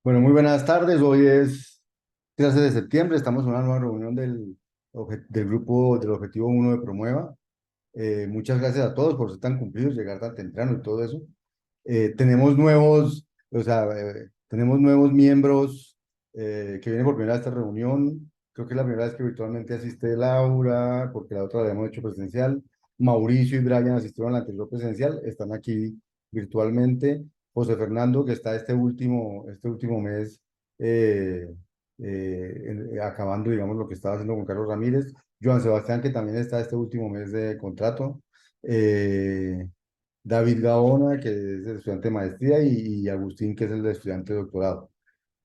Bueno, muy buenas tardes. Hoy es 13 de septiembre. Estamos en una nueva reunión del grupo del Objetivo Uno de Promueva. Muchas gracias a todos por ser tan cumplidos, llegar tan temprano y todo eso. Tenemos nuevos, tenemos nuevos miembros que vienen por primera vez a esta reunión. Creo que es la primera vez que virtualmente asiste Laura, porque la otra la hemos hecho presencial. Mauricio y Brian asistieron a la anterior presencial, están aquí virtualmente. José Fernando, que está este último mes acabando, digamos, lo que estaba haciendo con Carlos Ramírez. Joan Sebastián, que también está este último mes de contrato. Eh, David Gaona, que es el estudiante de maestría, y Agustín, que es el de estudiante de doctorado.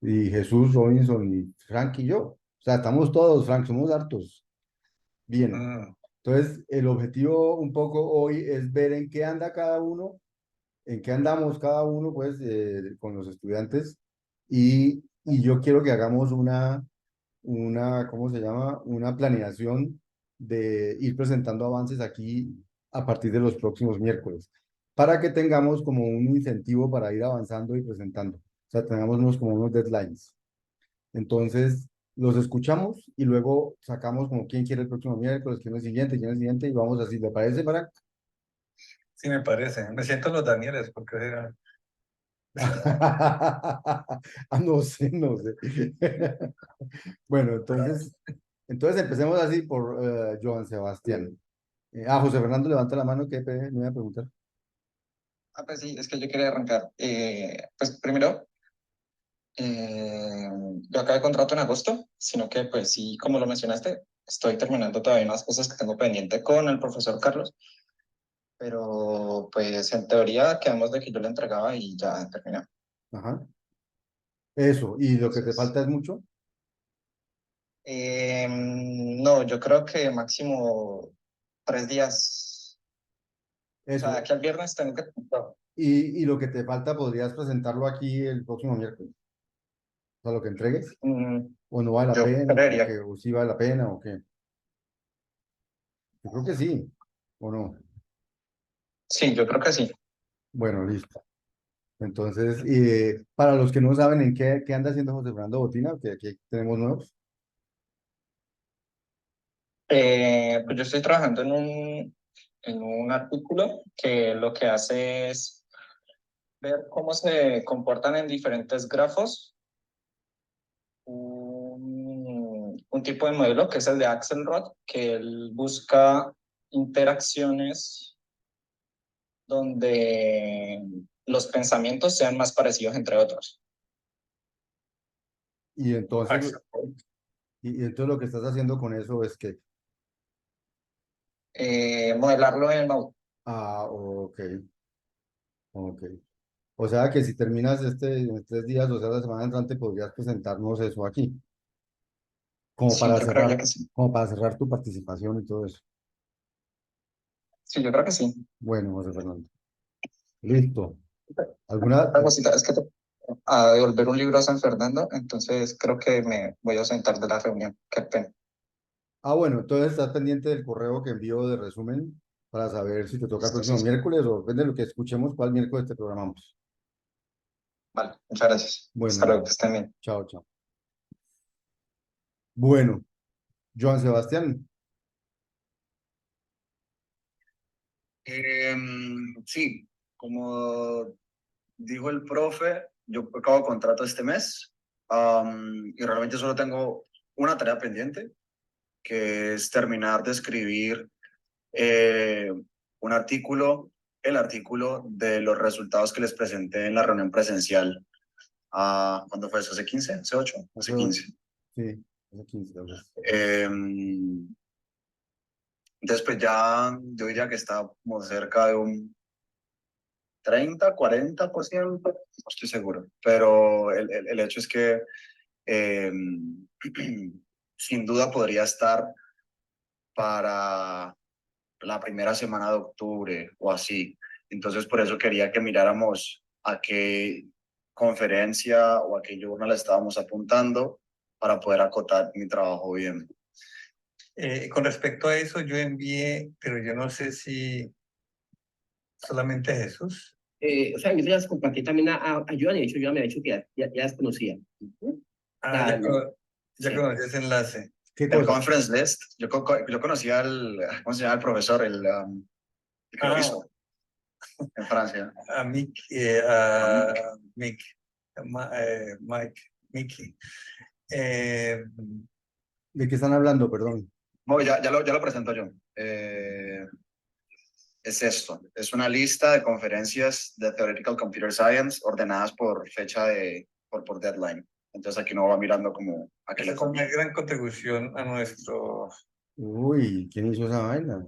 Y Jesús Robinson y Frank y yo. O sea, estamos todos, Frank, somos hartos. Bien. Mm, Entonces, el objetivo un poco hoy es ver en qué anda cada uno, en qué andamos cada uno, pues, con los estudiantes. Y yo quiero que hagamos ¿cómo se llama? Una planeación de ir presentando avances aquí a partir de los próximos miércoles, para que tengamos como un incentivo para ir avanzando y presentando. O sea, tengamos como unos deadlines. Entonces, los escuchamos y luego sacamos como quién quiere el próximo miércoles, quién es el siguiente, y vamos así. ¿Le parece, para? sí, me parece. Me siento los Danieles porque No sé, no sé. Bueno, entonces empecemos así por Joan Sebastián. José Fernando, levanta la mano, me iba a preguntar. pues sí, es que yo quería arrancar. Pues primero, yo acabé contrato en agosto, sino que pues sí, como lo mencionaste, estoy terminando todavía unas cosas que tengo pendiente con el profesor Carlos, pero pues en teoría quedamos de que yo le entregaba y ya terminé. Ajá. Eso, y lo que te Entonces, falta es mucho. no, yo creo que máximo 3 días. O sea, de Eso, aquí al viernes tengo que... y lo que te falta podrías presentarlo aquí el próximo miércoles. O sea, lo que entregues, Mm, o no vale la yo pena, creería. o sí vale la pena, o qué. Yo creo que sí, o no. Sí, yo creo que sí. Bueno, listo. Entonces, para los que no saben en qué anda haciendo José Fernando Botina, que aquí tenemos nuevos. Pues yo estoy trabajando en un artículo que lo que hace es ver cómo se comportan en diferentes grafos un tipo de modelo que es el de Axelrod, que él busca interacciones donde los pensamientos sean más parecidos entre otros. Y entonces, Axelrod. y entonces lo que estás haciendo con eso es que, Modelarlo en Mau. ok, ok. O sea que si terminas en 3 días, o sea, la semana entrante, podrías presentarnos eso aquí, Sí, yo creería que sí. como para cerrar tu participación y todo eso. Sí, yo creo que sí. Bueno, José Fernando. Listo. ¿Alguna? Otra cosita, es que a devolver un libro a San Fernando, entonces creo que me voy a ausentar de la reunión. Qué pena. Bueno, entonces estás pendiente del correo que envío de resumen para saber si te toca el Listo, sí, próximo sí. miércoles o depende de lo que escuchemos, cuál miércoles te programamos. Vale, muchas gracias. Hasta Bueno, luego, que estén bien. chao, chao. Bueno, Joan Sebastián. Sí, como dijo el profe, yo acabo contrato este mes, y realmente solo tengo una tarea pendiente, que es terminar de escribir eh, un artículo, el artículo de los resultados que les presenté en la reunión presencial. ¿Cuándo fue eso? ¿Hace 15? ¿Hace 8? Hace Hace ocho. 15. Sí, hace 15 tal vez. Después ya yo diría que está como cerca de un 30, 40%, no estoy seguro, pero el hecho es que eh, sin duda podría estar para la primera semana de octubre o así. Entonces, por eso quería que miráramos a qué conferencia o a qué journal estábamos apuntando para poder acotar mi trabajo bien. Con respecto a eso, yo envié, pero yo no sé si solamente Jesús. O sea, yo las compartí también a Joan, y de hecho Joan me ha dicho que ya las conocía. Ah, ya Sí. conocí ese enlace. ¿Qué El cosa? conference list, yo conocí al, ¿cómo se llama el profesor? El que lo hizo en Francia. A Mickey, Mike, Mickey. ¿De qué están hablando? Perdón. Bueno, ya lo presento yo. Es esto, es una lista de conferencias de Theoretical Computer Science ordenadas por fecha por deadline. Entonces aquí uno va mirando como a qué Esa le es una conviene. gran contribución a nuestro... Uy, ¿quién hizo esa vaina?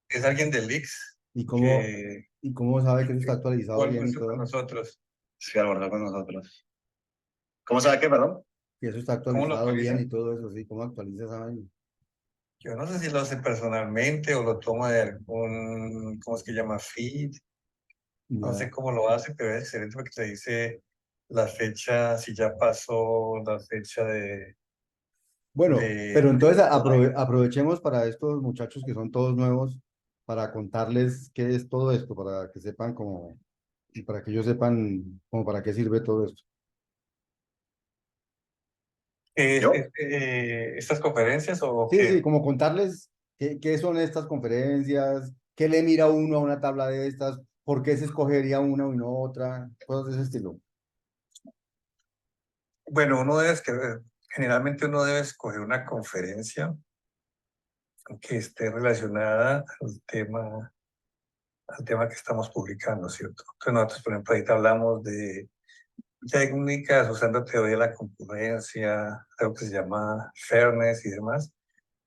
Es alguien del Leaks ¿Y que cómo sabe que eso está actualizado bien y almuerza con todo? nosotros. Sí, almorzó con nosotros. ¿Cómo sabe qué, perdón? Que eso está ¿Cómo lo actualizado bien actualiza? y todo eso, sí. ¿Cómo actualiza esa vaina? Yo no sé si lo hace personalmente o lo toma de algún, ¿cómo es que llama? Feed. No Ya. sé cómo lo hace, pero es excelente porque te dice la fecha, si ya pasó la fecha Bueno, pero de entonces aprovechemos para estos muchachos que son todos nuevos, para contarles qué es todo esto, para que sepan cómo, y para que ellos sepan como para qué sirve todo esto. ¿Yo? estas conferencias o Sí, sí, qué. como contarles qué son estas conferencias, qué le mira uno a una tabla de estas, por qué se escogería una y no otra, cosas de ese estilo. Bueno, generalmente uno debe escoger una conferencia que esté relacionada al tema que estamos publicando, ¿cierto? Entonces nosotros, por ejemplo, ahorita hablamos de técnicas usando teoría de la concurrencia, algo que se llama fairness y demás.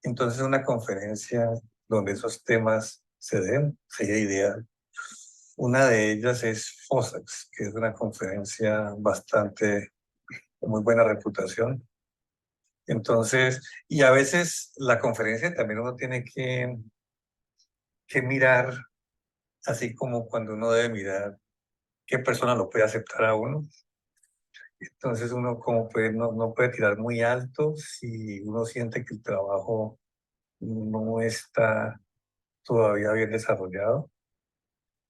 Entonces una conferencia donde esos temas se den sería ideal. Una de ellas es FOSAX, que es una conferencia bastante de muy buena reputación. Entonces, y a veces la conferencia también uno tiene que mirar, así como cuando uno debe mirar qué persona lo puede aceptar a uno. Entonces uno como puede, no puede tirar muy alto si uno siente que el trabajo no está todavía bien desarrollado.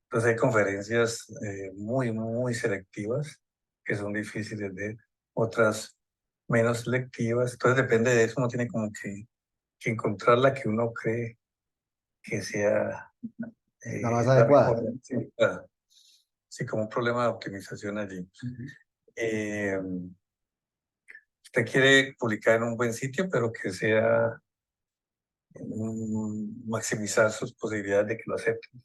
Entonces hay conferencias muy selectivas que son difíciles de otras menos selectivas. Entonces depende de eso, uno tiene como que encontrar la que uno cree que sea La más la adecuada. mejor. Sí, claro. Sí, como un problema de optimización allí. Eh, Usted quiere publicar en un buen sitio, pero que sea maximizar sus posibilidades de que lo acepten.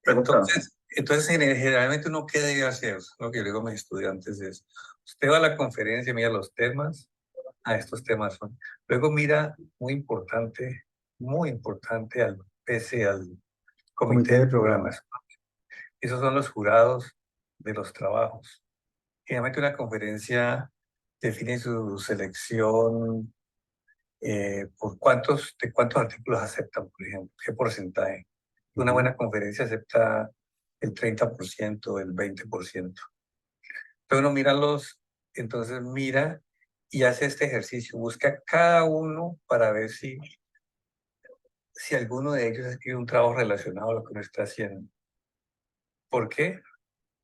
Pregunta. Entonces, generalmente uno, ¿qué debe hacer? Lo que yo digo a mis estudiantes es, usted va a la conferencia, mira los temas, estos temas son. Luego mira, muy importante al PC, al comité Comité de de programa. programas. Esos son los jurados de los trabajos. Generalmente una conferencia define su selección de cuántos artículos aceptan, por ejemplo, qué porcentaje. Una buena conferencia acepta el 30%, el 20%. Entonces uno entonces mira y hace este ejercicio, busca cada uno para ver si alguno de ellos escribe un trabajo relacionado a lo que uno está haciendo. ¿Por qué?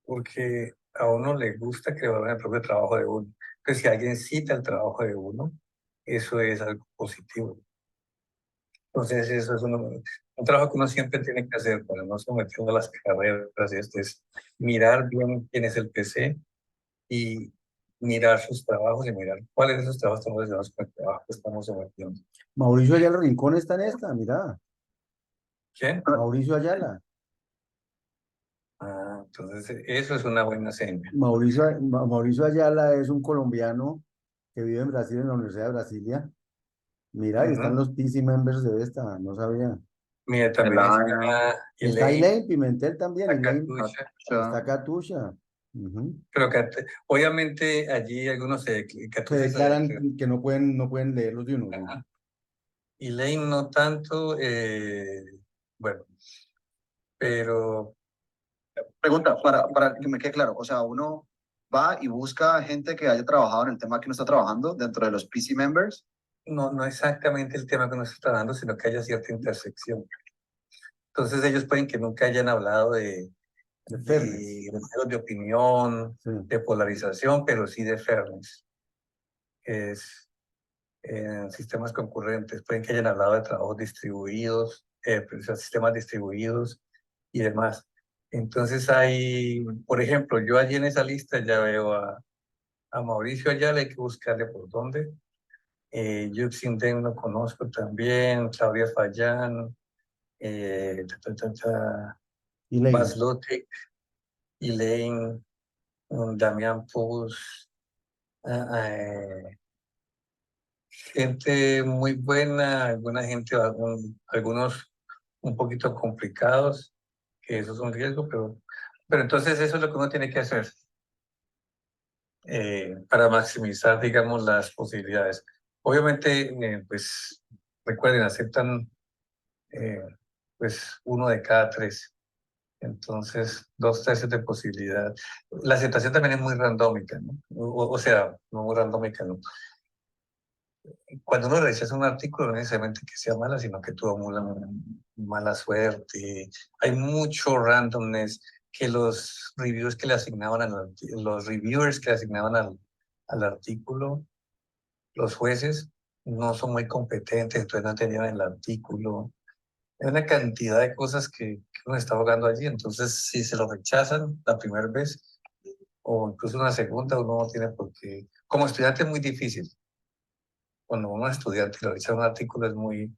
Porque a uno le gusta que valore el propio trabajo de uno. Entonces, si alguien cita el trabajo de uno, eso es algo positivo. Entonces, eso es un trabajo que uno siempre tiene que hacer para no someterse a las carreras. Este es mirar bien quién es el PC y mirar sus trabajos y mirar cuáles de esos trabajos estamos relacionados con el trabajo que estamos sometiendo. Mauricio Ayala Rincón está en esta, mira. ¿Quién? Mauricio Ayala. Entonces, eso es una buena señal. Mauricio Ayala es un colombiano que vive en Brasil, en la Universidad de Brasilia. Mira, ahí están los PC members de esta, no sabía. Mira, también está Está Elaine, Elaine Pimentel también, está Elaine, Katusha. está Katusha. Ujú. Pero obviamente allí algunos Se Katusha declaran que no pueden leerlos de uno. ¿Sí? Elaine no tanto, bueno, pero Pregunta, para que me quede claro, o sea, uno va y busca gente que haya trabajado en el tema que uno está trabajando dentro de los PC members. no exactamente el tema que nos está dando, sino que haya cierta intersección. Entonces ellos pueden que nunca hayan hablado de De fairness. de modelos de opinión, Sí. de polarización, pero sí de fairness, que es en sistemas concurrentes. Pueden que hayan hablado de trabajos distribuidos, o sea, sistemas distribuidos y demás. Entonces hay, por ejemplo, yo allí en esa lista ya veo a Mauricio Ayala, hay que buscarle por dónde. Yuxin Deng lo conozco también, Claudia Fallán, Elaine. Bas Lutek, Elaine, Damián Pous, gente muy buena, alguna gente, algunos un poquito complicados, que eso es un riesgo, pero entonces eso es lo que uno tiene que hacer para maximizar, digamos, las posibilidades. Obviamente, pues recuerden, aceptan pues 1 de cada 3. Entonces, 2/3 de posibilidad. La aceptación también es muy randómica, ¿no? O sea, no muy randómica, ¿no? Cuando uno rechaza un artículo, no necesariamente que sea mala, sino que tuvo mala suerte. Hay mucho randomness, que los reviews que le asignaban los reviewers que le asignaban al artículo, los jueces, no son muy competentes, entonces no entendían el artículo. Hay una cantidad de cosas que uno está jugando allí. Entonces, si se lo rechazan la primera vez o incluso una segunda, uno no tiene por qué. Como estudiante es muy difícil. Cuando uno es estudiante y lo rechaza un artículo es muy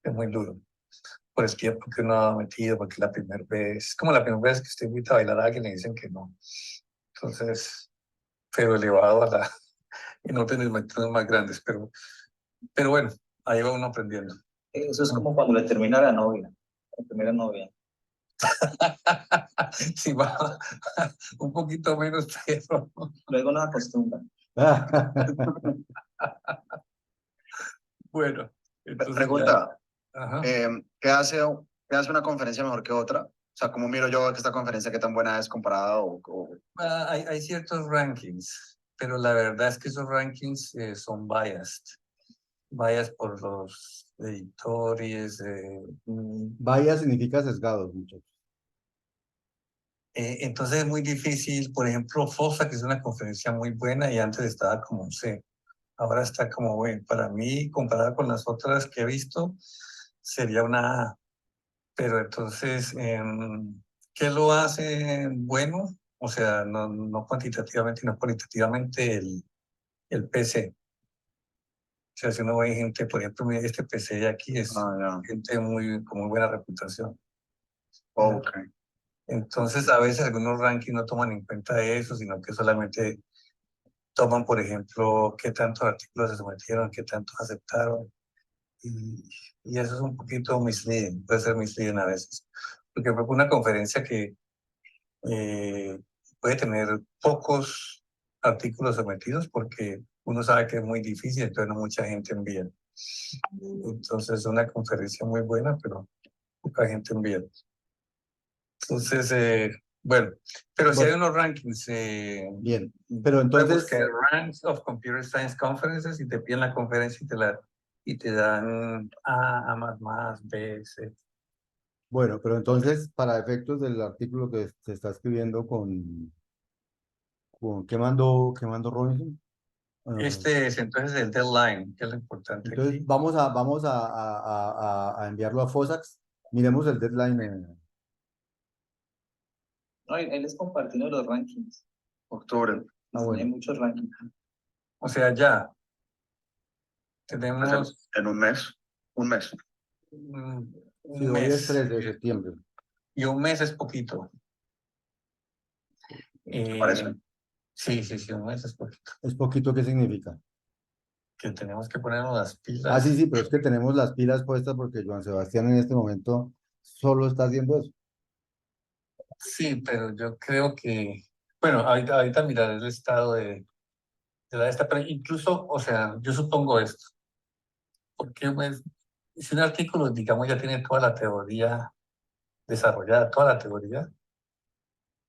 duro. Por el tiempo que uno ha metido, porque la primera vez, es como la primera vez que usted invita a bailar a alguien y le dicen que no. Entonces, pero elevado a la, y no tener metas más grandes, pero bueno, ahí va uno aprendiendo. Eso es como cuando le termina la novia, la primera novia. Sí, va un poquito menos, pero Luego nos acostumbran. bueno. Entonces Pregunta, ya, ajá. ¿qué hace una conferencia mejor que otra? O sea, ¿cómo miro yo que esta conferencia qué tan buena es comparada Hay ciertos rankings, pero la verdad es que esos rankings son biased. Biased por los editores. Vaya significa sesgados, muchachos. Entonces es muy difícil. Por ejemplo, FOSA, que es una conferencia muy buena y antes estaba como un C. Ahora está como bueno. Para mí, comparada con las otras que he visto, sería una A. Pero entonces, ¿qué lo hace bueno? O sea, no cuantitativamente, sino cualitativamente el PC. O sea, si uno ve gente, por ejemplo, mira, este PC de aquí es gente con muy buena reputación. Ok. Entonces, a veces algunos rankings no toman en cuenta eso, sino que solamente toman, por ejemplo, qué tantos artículos se sometieron, qué tantos aceptaron. Y eso es un poquito misleading, puede ser misleading a veces. Porque fue una conferencia que puede tener pocos artículos sometidos porque uno sabe que es muy difícil, entonces no mucha gente envía. Entonces es una conferencia muy buena, pero poca gente envía. Entonces, bueno, pero si hay unos rankings. Bien, pero puedes entonces, buscar Ranks of Computer Science Conferences y te piden la conferencia y te dan A++, B, C. bueno, pero entonces, para efectos del artículo que se está escribiendo ¿qué mandó Robinson? Este es entonces el deadline, que es lo importante Entonces, aquí. vamos a enviarlo a Fosax. Miremos el deadline. No, ahí les compartimos los rankings. Octubre. Hay muchos rankings. O sea, ya Pues tenemos en un mes. Un mes. un Sí, hoy es mes. 3 de septiembre. Y un mes es poquito. Parece. Sí, un mes es poquito. ¿Es poquito qué significa? Que tenemos que ponernos las pilas. Ah, sí, pero es que tenemos las pilas puestas porque Joan Sebastián en este momento solo está haciendo eso. Sí, pero yo creo que, bueno, ahorita miraré el estado de esta, pero incluso, o sea, yo supongo esto, porque pues, si un artículo, digamos, ya tiene toda la teoría desarrollada, toda la teoría,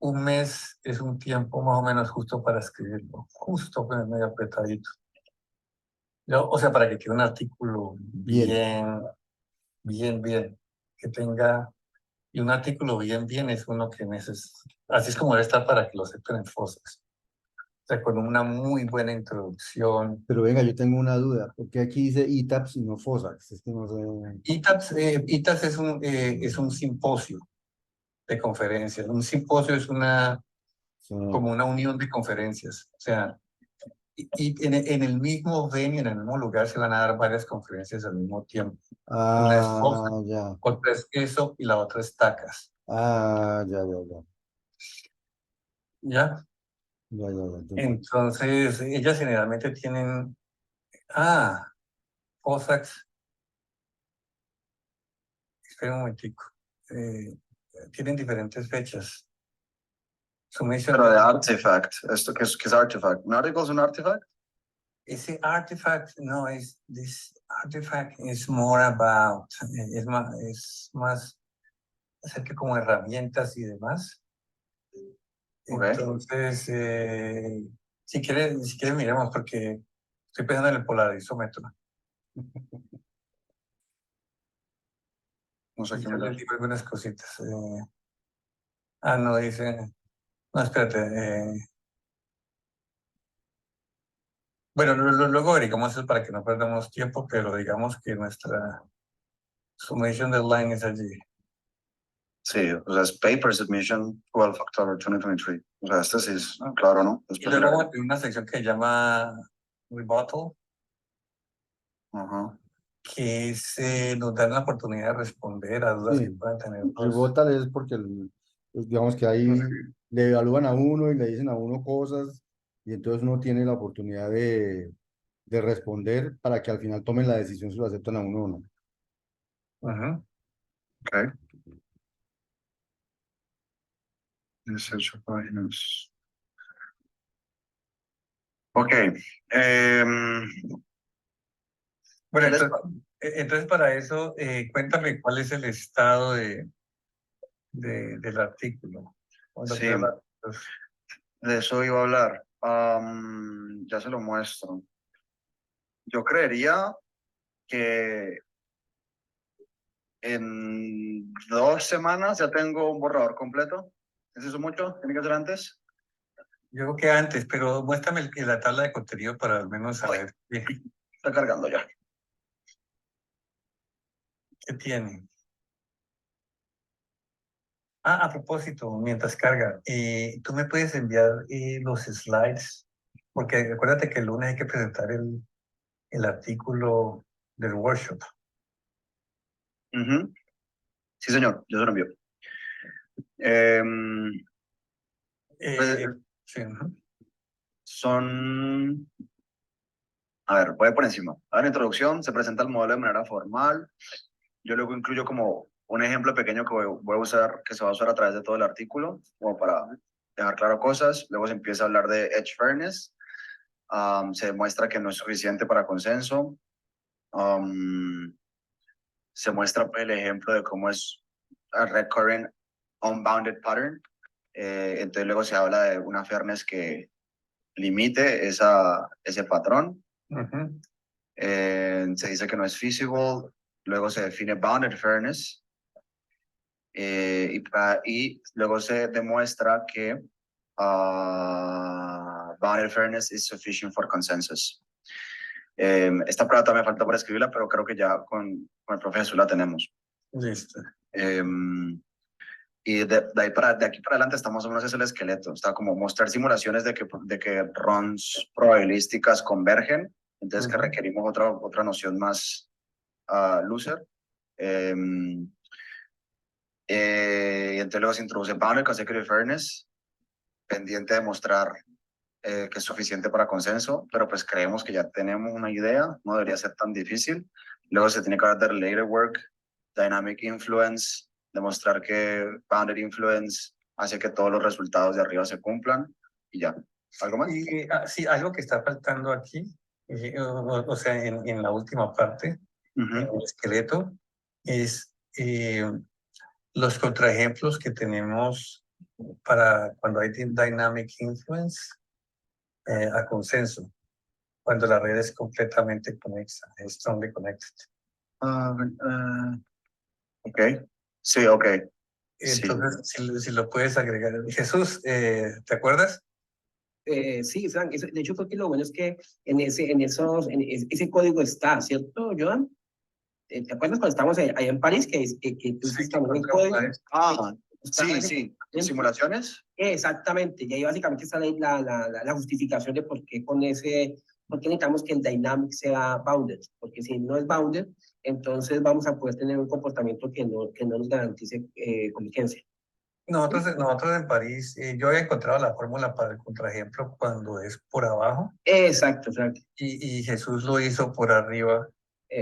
un mes es un tiempo más o menos justo para escribirlo, justo, pues, medio apretadito. O sea, para que quede un artículo bien, que tenga, y un artículo bien es uno que Así es como debe estar para que lo acepten en FOSAX. O sea, con una muy buena introducción. Pero venga, yo tengo una duda, porque aquí dice ITAPS y no FOSAX, es que no sé. ITAPS es un simposio de conferencias. Un simposio es Sí. como una unión de conferencias. O sea, y en el mismo venue, en el mismo lugar, se van a dar varias conferencias al mismo tiempo. Una es FOSAX, Ya. otra es ESO y la otra es TACAS. Ya. ¿Ya? Ya, entendí. Entonces, ellas generalmente tienen, FOSAX, espera un momentico, tienen diferentes fechas. Pero de artifact, ¿esto qué es artifact? ¿Un article es un artifact? Ese artifact, no, this artifact is more about, es más acerca como herramientas y demás. Okay. Entonces, si quieres miremos, porque estoy pensando en el polarizómetro. No sé Y qué yo me les digo algunas cositas. No, dice, no, espérate. Bueno, luego averiguamos eso para que no perdamos tiempo, pero digamos que nuestra summation deadline es allí. Sí, o sea, es paper submission 12 October 2023. O sea, este sí es claro, ¿no? Y luego vamos a tener una sección que se llama rebuttal, Ajá. que nos da la oportunidad de responder a dudas que Sí, puedan tener los. rebótale es porque pues, digamos que ahí le evalúan a uno y le dicen a uno cosas y entonces uno tiene la oportunidad de responder para que al final tomen la decisión si lo aceptan a uno o no. Ujú. Ok. 18 páginas. Ok. Bueno, ¿Qué les entonces para eso, cuéntame cuál es el estado del artículo. Sí, de eso iba a hablar. Ya se lo muestro. Yo creería que en 2 semanas ya tengo un borrador completo. ¿Es eso mucho? ¿Tiene que ser antes? Yo creo que antes, pero muéstrame la tabla de contenido para al menos saber Está cargando ya. qué tiene. A propósito, mientras carga, tú me puedes enviar los slides, porque acuérdate que el lunes hay que presentar el artículo del workshop. Ujú. Sí, señor, yo se lo envío. Em, pues, Sí, ¿no? son, a ver, voy por encima. A la introducción, se presenta el modelo de manera formal. Yo luego incluyo como un ejemplo pequeño que voy a usar, que se va a usar a través de todo el artículo, como para dejar claro cosas. Luego se empieza a hablar de edge fairness. Se demuestra que no es suficiente para consenso. Se muestra el ejemplo de cómo es a recurrent unbounded pattern. Entonces luego se habla de una fairness que limite ese patrón. Ujú. Se dice que no es feasible. Luego se define bounded fairness. Y luego se demuestra que bounded fairness is sufficient for consensus. Esta prueba todavía me falta por escribirla, pero creo que ya con el profe Jesús la tenemos. Listo. Y de aquí para adelante estamos más o menos es el esqueleto. Está como mostrar simulaciones de que runs probabilísticas convergen. Entonces que requerimos otra noción más loser. Y entonces luego se introduce bounded consecutive fairness, pendiente de mostrar que es suficiente para consenso, pero pues creemos que ya tenemos una idea, no debería ser tan difícil. Luego se tiene que hablar de related work, dynamic influence, demostrar que bounded influence hace que todos los resultados de arriba se cumplan y ya. ¿Algo más? Sí, algo que está faltando aquí, o sea, en la última parte, en el esqueleto, es los contraejemplos que tenemos para cuando hay dynamic influence a consenso, cuando la red es completamente conexa, es strongly connected. Ok, sí, ok. Sí. Entonces, si lo puedes agregar. Jesús, ¿te acuerdas? Sí, Frank, de hecho creo que lo bueno es que ese código está, ¿cierto, Joan? ¿Te acuerdas cuando estábamos allá en París que tú hiciste también el código? Sí, sí. ¿Simulaciones? Exactamente, y ahí básicamente está la justificación de por qué por qué necesitamos que el dynamic sea bounded, porque si no es bounded, entonces vamos a poder tener un comportamiento que no nos garantice convergencia. Nosotros en París, yo había encontrado la fórmula para el contraejemplo cuando es por abajo Exacto, Frank. y Jesús lo hizo por arriba.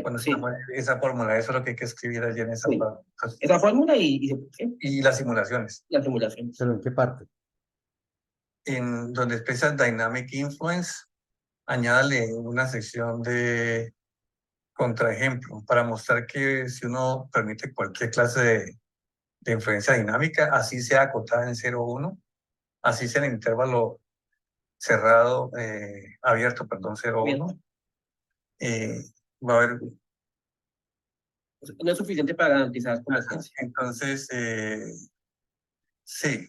Cuando Sí, esa fórmula, eso es lo que hay que escribir allí en esa sí. parte. Entonces, Esa fórmula ¿sí? y las simulaciones, La simulación. ¿Pero en qué parte? en donde expresa Dynamic Influence, añádale una sección de contraejemplo para mostrar que si uno permite cualquier clase de influencia dinámica, así sea acotada en 0 o 1, así sea en intervalo cerrado, abierto, perdón, 0 o 1, va a haber. No es suficiente para garantizar convergencia. Entonces, sí,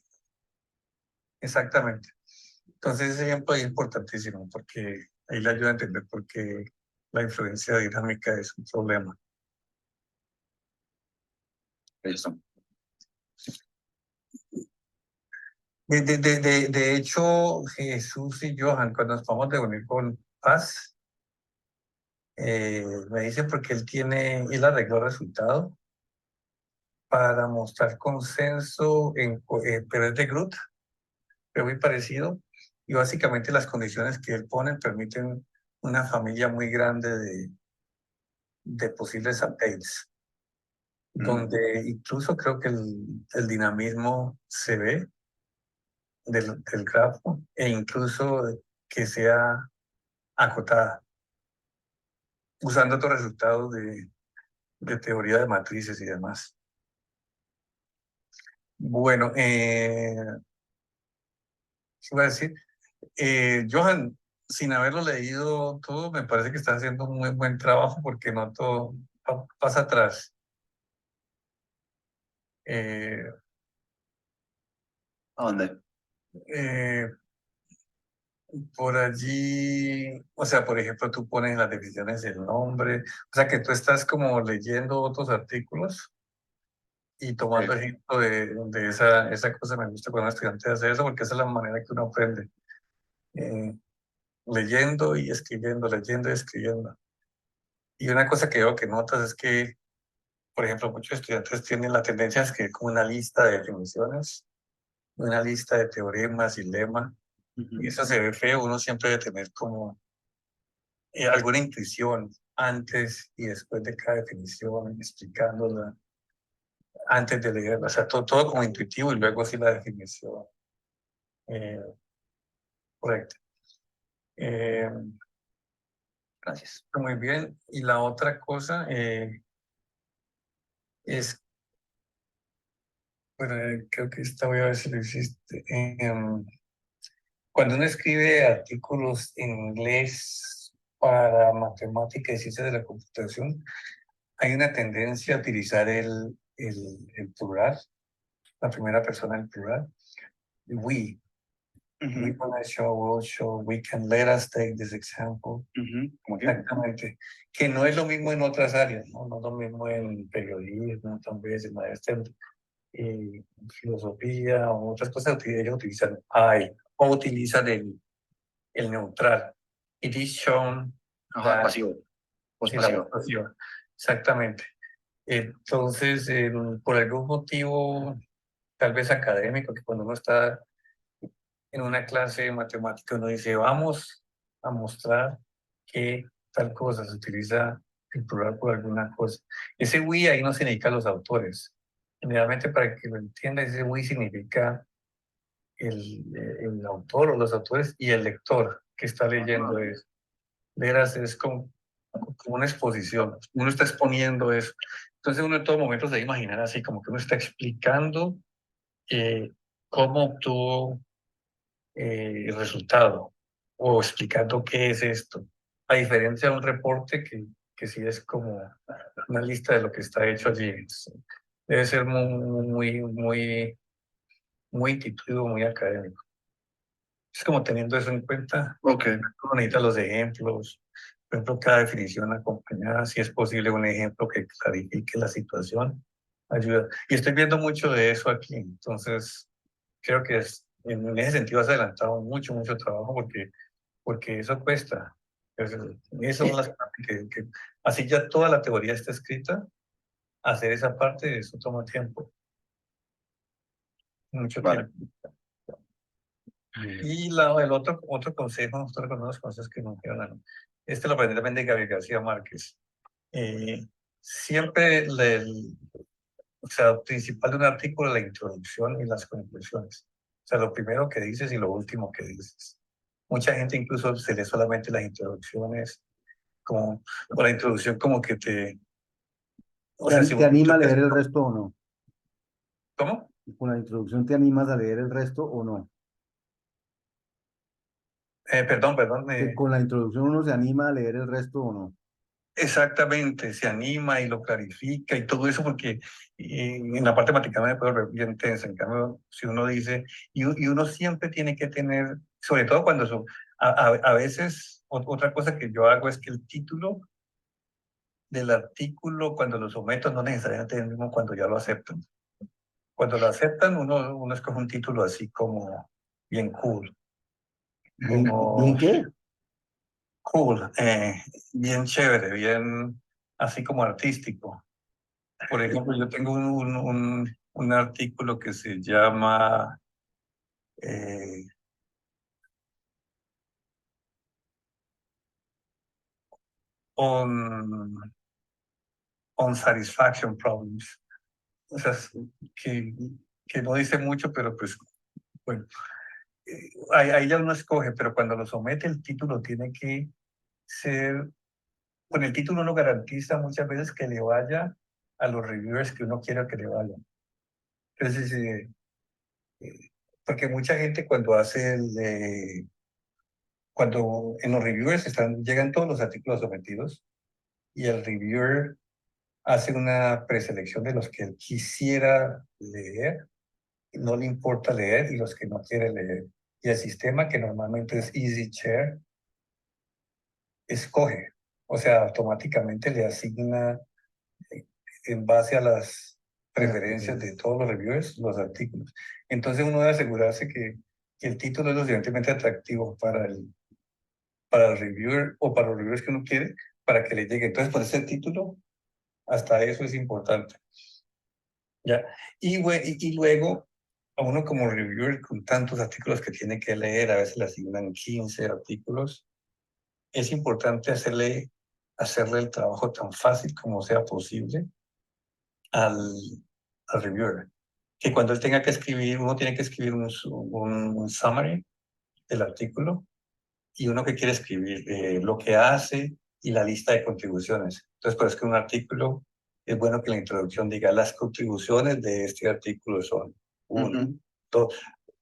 exactamente. Entonces, ese ejemplo es importantísimo porque ahí le ayuda a entender por qué la influencia dinámica es un problema. Listo. De hecho, Jesús y Johan, cuando nos vamos a reunir con Paz, me dicen porque él arregló el resultado para mostrar consenso, pero es de Groot, pero muy parecido. Y básicamente las condiciones que él pone permiten una familia muy grande de posibles updates, donde incluso creo que el dinamismo se ve del grafo e incluso que sea acotada, usando otros resultados de teoría de matrices y demás. Bueno, ¿qué iba a decir? Johan, sin haberlo leído todo, me parece que estás haciendo un muy buen trabajo porque no todo pasa atrás. ¿A dónde? Por allí, o sea, por ejemplo, tú pones las definiciones del nombre, o sea, que tú estás como leyendo otros artículos y tomando ejemplo de esa cosa. Me gusta cuando un estudiante hace eso porque esa es la manera que uno aprende, leyendo y escribiendo, leyendo y escribiendo. Y una cosa que veo que notas es que, por ejemplo, muchos estudiantes tienen la tendencia a escribir como una lista de definiciones, una lista de teoremas y lemas, y eso se ve feo. Uno siempre debe tener como alguna intuición antes y después de cada definición, explicándola antes de leerla, o sea, todo como intuitivo y luego sí la definición correcta. Gracias. Muy bien. Y la otra cosa es, bueno, creo que esta voy a ver si lo hiciste. Cuando uno escribe artículos en inglés para matemática y ciencias de la computación, hay una tendencia a utilizar el plural, la primera persona del plural. We. We wanna show, will show, we can, let us take this example. ¿Cómo que? Exactamente. Que no es lo mismo en otras áreas, ¿no? No es lo mismo en periodismo, también en maestría, en filosofía o otras cosas. Ellos utilizan I o utilizan el neutral. It is shown. Ajá, pasivo. Pasivo. Exactamente. Entonces, por algún motivo, tal vez académico, que cuando uno está en una clase de matemática, uno dice, vamos a mostrar que tal cosa, se utiliza el plural por alguna cosa. Ese we ahí no significa los autores. Generalmente, para que lo entienda, ese we significa el autor o los autores y el lector que está leyendo eso. Leeras es como una exposición, uno está exponiendo eso. Entonces uno en todo momento se debe imaginar así, como que uno está explicando cómo obtuvo el resultado o explicando qué es esto, a diferencia de un reporte que sí es como una lista de lo que está hecho allí. debe ser muy intuitivo, muy académico. Es como teniendo eso en cuenta, Ok, uno necesita los ejemplos, por ejemplo, cada definición acompañada, si es posible, un ejemplo que clarifique la situación, ayuda. Y estoy viendo mucho de eso aquí, entonces creo que en ese sentido has adelantado mucho trabajo porque eso cuesta. Esas son las partes así ya toda la teoría está escrita, hacer esa parte, eso toma tiempo, mucho vale. tiempo. Bien. Y el otro consejo, otro de los consejos que nos quedan, este lo aprendí también de Gabriel García Márquez. Siempre o sea, lo principal de un artículo es la introducción y las conclusiones. O sea, lo primero que dices y lo último que dices. Mucha gente incluso se lee solamente las introducciones, o la introducción como que o sea, si ¿Te uno, anima a leer el resto o no? ¿cómo? ¿Con la introducción te animas a leer el resto o no? Perdón, Que con la introducción uno se anima a leer el resto o no. exactamente, se anima y lo clarifica y todo eso porque en la parte matemática me puede volver bien tensa. En cambio, si uno dice, y uno siempre tiene que tener, sobre todo cuando a veces, otra cosa que yo hago es que el título del artículo, cuando lo someto, no necesariamente es el mismo cuando ya lo aceptan. Cuando lo aceptan, uno escoge un título así como bien cool, Bien como qué? cool, bien chévere, bien así como artístico. Por ejemplo, yo tengo un artículo que se llama eh, on, on Satisfaction Problems. O sea, que, que no dice mucho, pero pues, bueno, ahí ya uno escoge, pero cuando lo somete el título tiene que ser, con el título uno garantiza muchas veces que le vaya a los reviewers que uno quiera que le vayan. Entonces, porque mucha gente cuando hace cuando en los reviewers llegan todos los artículos sometidos y el reviewer hace una preselección de los que él quisiera leer, no le importa leer y los que no quiere leer. Y el sistema, que normalmente es Easy Chair, escoge, o sea, automáticamente le asigna en base a las preferencias de todos los reviewers los artículos. Entonces uno debe asegurarse que el título es lo suficientemente atractivo para el reviewer o para los reviewers que uno quiere, para que le llegue. Entonces, por ese título, hasta eso es importante. ¿Ya? Y luego, a uno como reviewer, con tantos artículos que tiene que leer, a veces le asignan 15 artículos, es importante hacerle el trabajo tan fácil como sea posible al, al reviewer. Que cuando él tenga que escribir, uno tiene que escribir un summary del artículo y uno que quiere escribir lo que hace y la lista de contribuciones. Entonces, por eso que un artículo es bueno que la introducción diga las contribuciones de este artículo son uno, dos.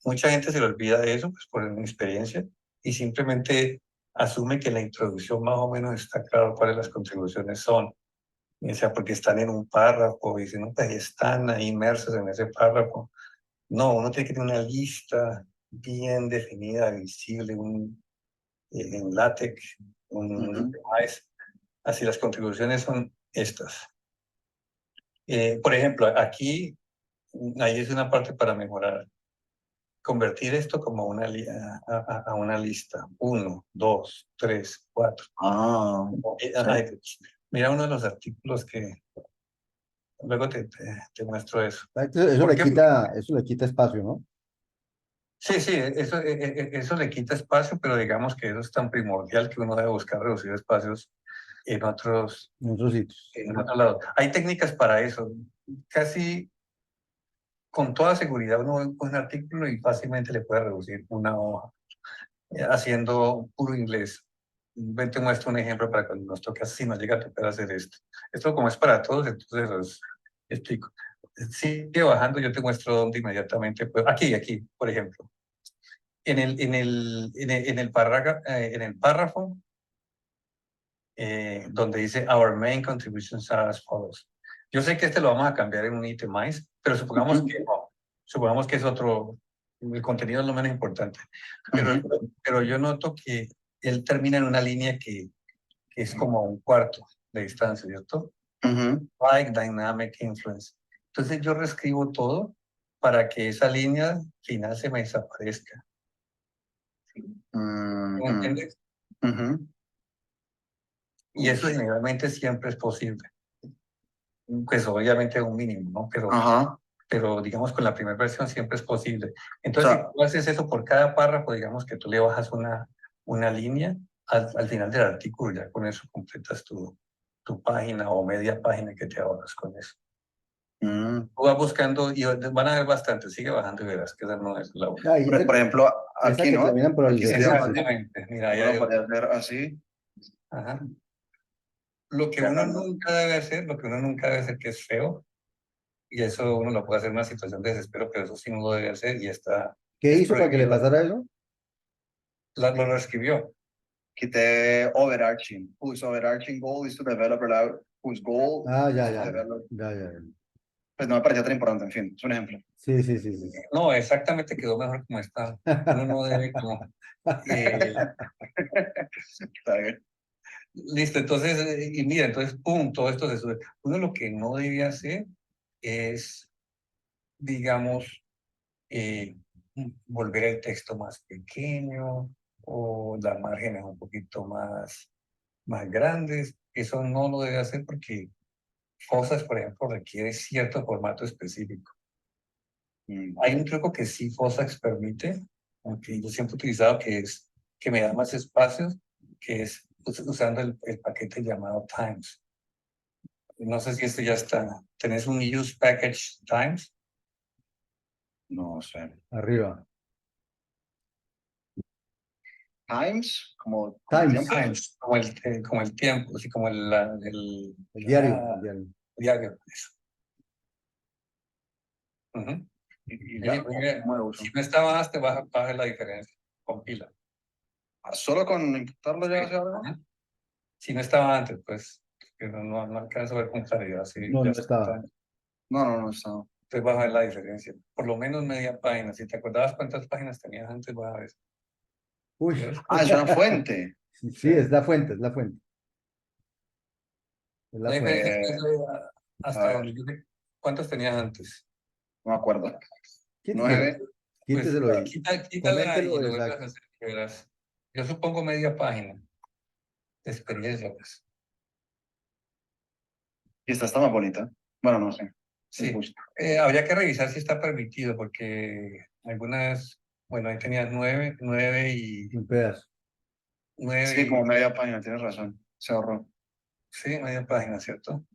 Mucha gente se le olvida de eso, pues por mi experiencia, y simplemente asume que la introducción más o menos está claro cuáles las contribuciones son. O sea, porque están en un párrafo y dicen, no, pues están ahí inmersos en ese párrafo. No, uno tiene que tener una lista bien definida, visible, en LaTeX, un device. Así las contribuciones son estas. Por ejemplo, aquí, ahí es una parte para mejorar. Convertir esto como a una lista. 1, 2, 3, 4. Ah, Mira uno de los artículos que luego te muestro eso. Eso ¿Por le qué? eso le quita espacio, ¿no? Sí, eso le quita espacio, pero digamos que eso es tan primordial que uno debe buscar reducir espacios en En otros sitios. otro lado. Hay técnicas para eso. Casi con toda seguridad uno ve un artículo y fácilmente le puede reducir una hoja haciendo puro inglés. Ven, te muestro un ejemplo para cuando nos toque, si nos llega a tocar hacer esto. Esto como es para todos, entonces los explico. Sigue bajando, yo te muestro dónde inmediatamente. Pues, aquí, por ejemplo. En el párrafo donde dice Our main contributions are as follows. Yo sé que este lo vamos a cambiar en un itemize, pero supongamos Ujú. que no. Supongamos que es otro, el contenido es lo menos importante. Pero yo noto que él termina en una línea que es como un cuarto de distancia, ¿cierto? Ujú. Like Dynamic Influence. Entonces yo reescribo todo para que esa línea final se me desaparezca. ¿Me Ujú. entiendes? Ujú. Y eso generalmente siempre es posible. Pues obviamente un mínimo, ¿no? Ajá. Pero digamos con la primera versión siempre es posible. O Entonces, sea, si tú haces eso por cada párrafo, digamos que tú le bajas una línea al final del artículo, ya con eso completas tu página o media página que te ahorras con eso. Tú vas buscando y van a ver bastante, sigue bajando y verás que esa no es la única. Ah, y por ejemplo, esa aquí, que ¿no? terminan por el Aquí sería 700. fácil. Exactamente, mira, ahí Uno hay lo podría otro. hacer así. Ajá. Lo que Ya uno no. nunca debe hacer, lo que uno nunca debe hacer que es feo, y eso uno lo puede hacer en una situación de desespero, pero eso sí no lo debe hacer y ¿Qué es hizo para que le prohibido. pasara eso? Lo reescribió. Quité overarching. Whose overarching goal is to develop a lab, whose goal Ah, is ya, to ya, develop. ya, ya, ya. Pues no me parecía tan importante, en fin, es un ejemplo. Sí, sí, sí, sí. No, exactamente quedó mejor como está. Uno no debe como... Está bien. listo, entonces, y mira, entonces, pum, todo esto se sube. Uno lo que no debía hacer es, digamos, eh, volver el texto más pequeño o dar márgenes un poquito más grandes. Eso no lo debe hacer porque cosas, por ejemplo, requiere cierto formato específico. Hay un truco que sí Fosax permite, aunque yo siempre he utilizado, que es que me da más espacios, que es usando el paquete llamado Times. No sé si esto ya está. ¿Tenés un use package Times? No sé. Arriba. Times, como Times, tiempo. Times, como el tiempo, así como el diario, ah, el diario. diario. Eso. Ujú. Y Oye, ya, oye, ¿cómo lo uso? si no estabas, te baja la diferencia. Compila. Solo con importarlo ya hace algo. Ajá. Si no estaba antes, pues, que no alcanzo a ver con claridad. Si No, ya no estaba. está. No está. Entonces vas a ver la diferencia. Por lo menos media página. Si te acordabas cuántas páginas tenías antes, vas a ver. Uy. ¿Ves? Ah, es una fuente. Sí, es la fuente, es la fuente. Es la La fuente. diferencia es que A hasta ver, donde yo sé, ¿cuántos tenías antes? no me acuerdo. Quíteselo, 9. Pues quíteselo ahí. quítala y Coméntelo, lo vuelves a exacto. hacer y verás. Yo supongo media página de experiencia, pues. Y esta está más bonita. Bueno, no sé. Sí, Uy. habría que revisar si está permitido, porque algunas, bueno, ahí tenías Un pedazo. Sí, como media página, tienes razón. Se ahorró. sí, media página, ¿cierto?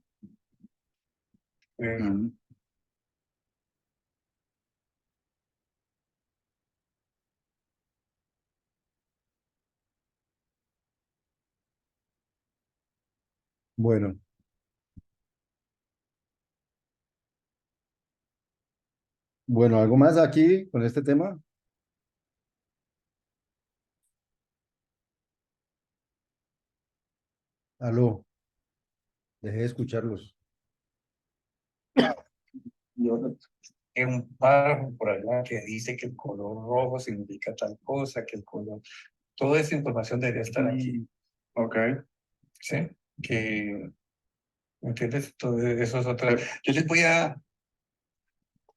Ujú. Bueno, bueno, ¿algo más aquí con este tema? Aló, dejé de escucharlos. Un párrafo por allá que dice que el color rojo significa tal cosa, que el color, toda esa información debería estar aquí, Ok. ¿sí? Que, ¿entiendes? Todo eso es otra. Sí.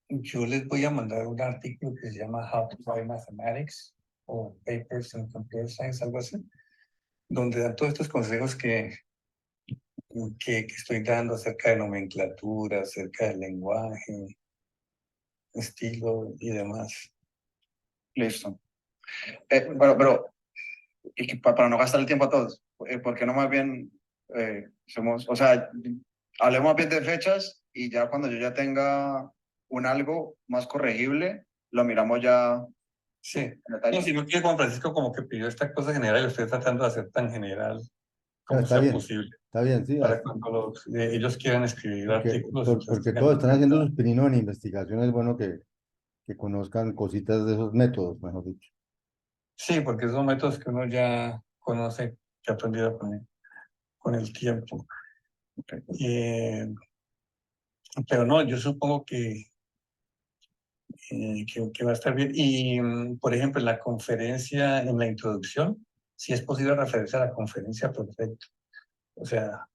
Yo les voy a mandar un artículo que se llama How to Write Mathematics o Papers in Computer Science, algo así, donde dan todos estos consejos que estoy dando acerca de nomenclatura, acerca del lenguaje, estilo y demás. Listo. Bueno, pero y para no gastar el tiempo a todos, ¿por qué no más bien o sea, hablemos más bien de fechas y ya cuando yo ya tenga un algo más corregible, lo miramos ya Sí. en detalle? No, sino que Juan Francisco como que pidió esta cosa general y lo estoy tratando de hacer tan general como Está sea bien, posible. está bien, sí. Para cuando ellos quieran escribir artículos, entonces Porque tengan todos en están haciendo cuenta. sus pininos en investigación, es bueno que conozcan cositas de esos métodos, mejor dicho. Sí, porque son métodos que uno ya conoce, que ha aprendido con el tiempo. Eh, Pero no, yo supongo que va a estar bien. Y, por ejemplo, en la conferencia, en la introducción, si es posible referirse a la conferencia, perfecto. O sea,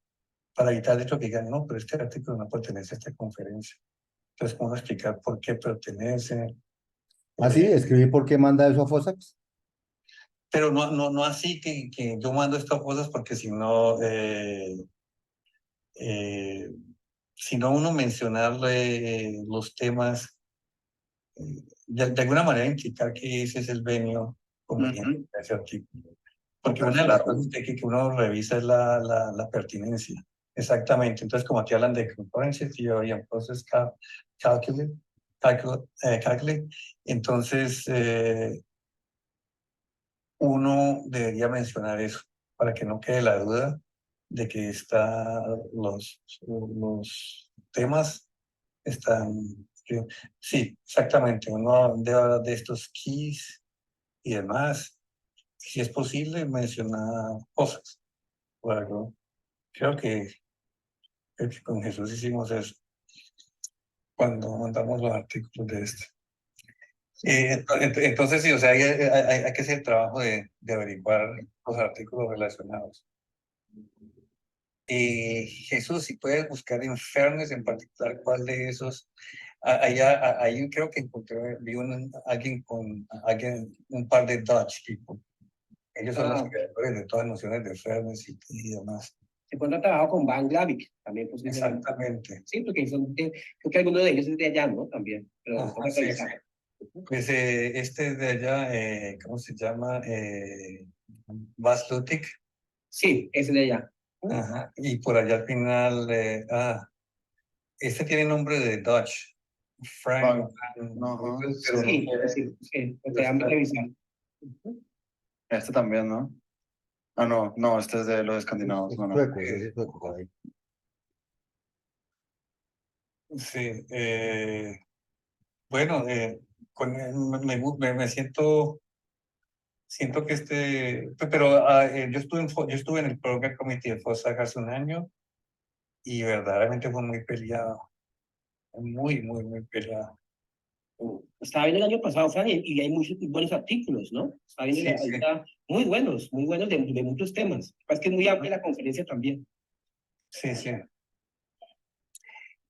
para evitar de hecho que digan, no, pero este artículo no pertenece a esta conferencia. Entonces, ¿cómo explicar por qué pertenece? Así, Eh, escribí por qué manda eso a Fosax. pero no así que yo mando estas cosas porque eh, si no uno mencionarle los temas, de alguna manera indicar que ese es el venio conveniente de ese artículo. Porque una de las Claro. cosas que uno revisa es la pertinencia. Exactamente. Entonces, como te hablan de concurrency theory and process calculate, entonces uno debería mencionar eso para que no quede la duda de que los temas están. Sí, exactamente. Uno debe hablar de estos keys y demás. Si es posible, mencionar cosas. Bueno, creo que con Jesús hicimos eso cuando mandamos los artículos de este. Entonces, sí, o sea, hay que hacer el trabajo de averiguar los artículos relacionados. Jesús, si puedes buscar en Fairness en particular, ¿cuál de esos? Ahí creo que vi un par de Dutch people. Ellos son los creadores de todas las nociones de Fairness y demás. Se encuentra trabajo con Van Glavik, también posiblemente. Exactamente. Sí, porque creo que alguno de ellos es de allá, ¿no? También. Pero Ajá, sí, sí. Pues este de allá, ¿cómo se llama? Bas Lutic. Sí, ese de allá. Ajá. Y por allá al final, este tiene nombre de Dutch. Frank. Pero Sí, sí, déjame revisar. Este también, ¿no? Ah, no, este es de los escandinavos, Es no. sueco, es sueco por ahí. Sí. Bueno, me siento que pero yo estuve en el Program Committee de FOSAC hace un año y verdaderamente fue muy peleado, muy peleado. Estaba viendo el año pasado, Fran, y hay muchos buenos artículos, ¿no? Está viendo Sí, sí. ahorita muy buenos de muchos temas. Es que es muy amplia la conferencia también. Sí, sí.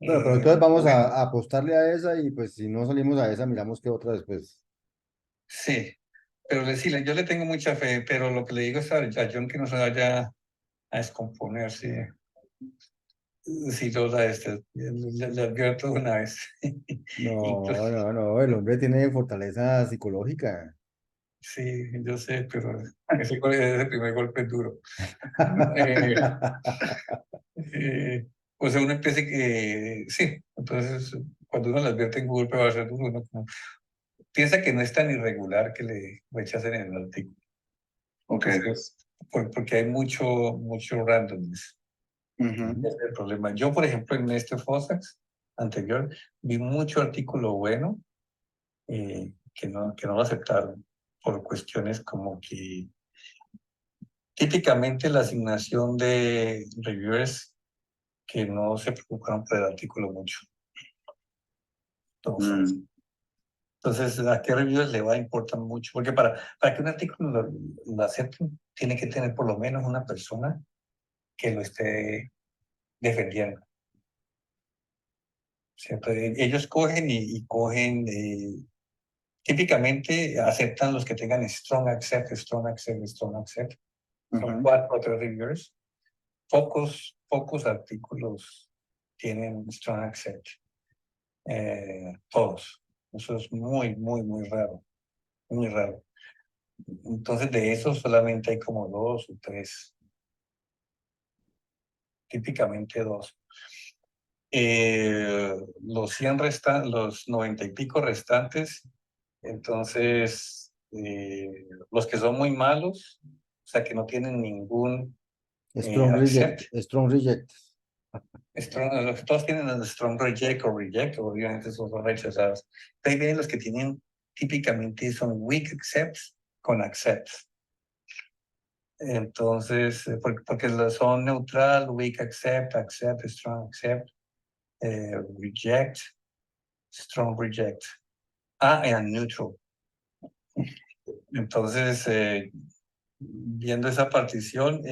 Bueno, pero entonces vamos Bueno, a apostarle a esa y pues si no salimos a esa, miramos qué otra después. sí, pero yo le tengo mucha fe, pero lo que le digo es a John que no se vaya a descomponer, sí. Sí, toda le advierto una vez. Incluso, No, el hombre tiene fortaleza psicológica. sí, yo sé, pero ese primer golpe es duro. Eh, o sea, uno empieza que, sí, entonces cuando uno le advierte en golpe va a ser duro, uno piensa que no es tan irregular que le rechacen en el artículo. Ok. Entonces, porque hay mucho randomness. Ujú. Ese es el problema. Yo, por ejemplo, en este FOSAX anterior, vi mucho artículo bueno que no lo aceptaron por cuestiones como que típicamente la asignación de reviewers que no se preocuparon por el artículo mucho. Entonces, ¿a qué reviewers le va a importar mucho? Porque para que un artículo lo acepten, tiene que tener por lo menos una persona que lo esté defendiendo. ¿Cierto? Ellos cogen y cogen, típicamente aceptan los que tengan strong accept. Son Ujú. 4 o 3 reviewers. Pocos artículos tienen strong accept. Todos. Eso es muy raro. Muy raro. Entonces, de esos solamente hay como 2 o 3. Típicamente 2. Los 90 y pico restantes, entonces, los que son muy malos, o sea, que no tienen ningún accept, Strong reject. los que todos tienen el strong reject, obviamente son rechazados. Ahí vienen los que tienen, típicamente son weak accepts con accepts. Entonces, porque son neutral, weak accept, strong accept. reject, strong reject. And neutral. Entonces, viendo esa partición,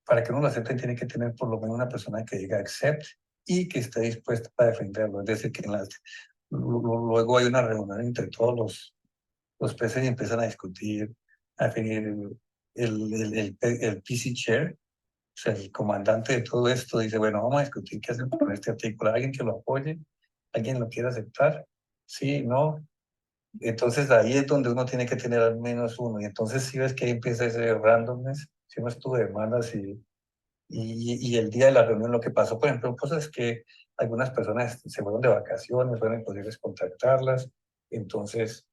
para que uno lo acepte, tiene que tener por lo menos una persona que diga accept y que esté dispuesta a defenderlo. Es decir, que luego hay una reunión entre todos los peces y empiezan a discutir, a definir el PC chair, o sea, el comandante de todo esto dice, bueno, vamos a discutir qué hacer con este artículo. ¿Alguien que lo apoye? ¿Alguien lo quiere aceptar? Sí, no. Entonces ahí es donde uno tiene que tener al menos uno. Y entonces si ves que ahí empieza ese randomness, si no estuvo de demandas y el día de la reunión lo que pasó, por ejemplo, cosas que algunas personas se fueron de vacaciones, fueron imposibles contactarlas, entonces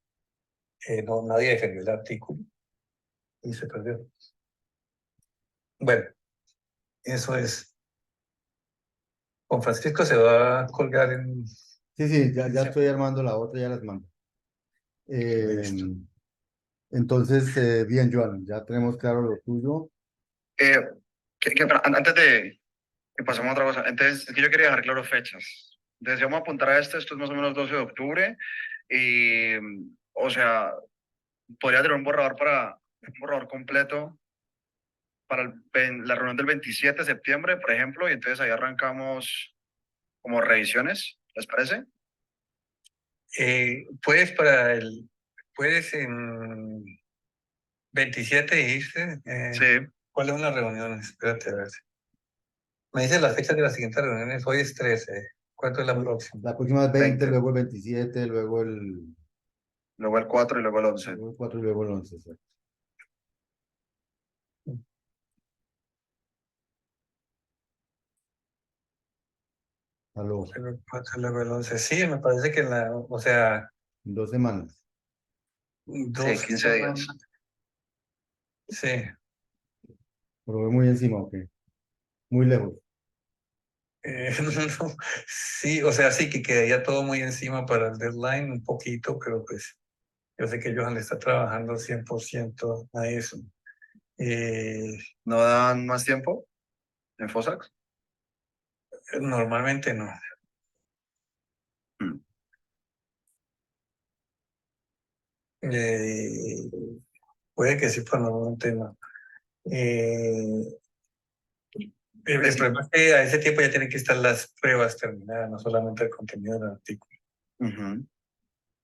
nadie defendió el artículo y se perdió. Bueno, eso es. Juan Francisco se va a colgar en... Sí, ya estoy armando la otra, ya las mando. Listo. Entonces, bien, Joan, ya tenemos claro lo tuyo. Antes de que pasemos a otra cosa, entonces es que yo quería dejar claro fechas. Entonces vamos a apuntar a esto es más o menos 12 de octubre y, o sea, podría tener un borrador completo para la reunión del 27 de septiembre, por ejemplo, y entonces ahí arrancamos como revisiones, ¿les parece? Puedes en 27 dijiste. Sí. ¿Cuáles son las reuniones? Espérate a ver. Me dice las fechas de las siguientes reuniones. Hoy es 13. ¿Cuánto es la próxima? La próxima es 20, 20. luego el 27, luego el Luego el 4 y luego el 11. 4 y luego el 11. ¿Cierto? Aló, Luego el 4, luego el 11. Sí, me parece que o sea, en 2 semanas. Sí, 15 días. Sí. Pero voy muy encima, ok. Muy lejos. No, sí, o sea, sí que quedaría todo muy encima para el deadline, un poquito, pero pues yo sé que Johan le está trabajando 100% a eso. ¿No dan más tiempo en FOSAX? Normalmente no. Mm. Eh, Puede que sí, pero normalmente no. El problema es que a ese tiempo ya tienen que estar las pruebas terminadas, no solamente el contenido del artículo.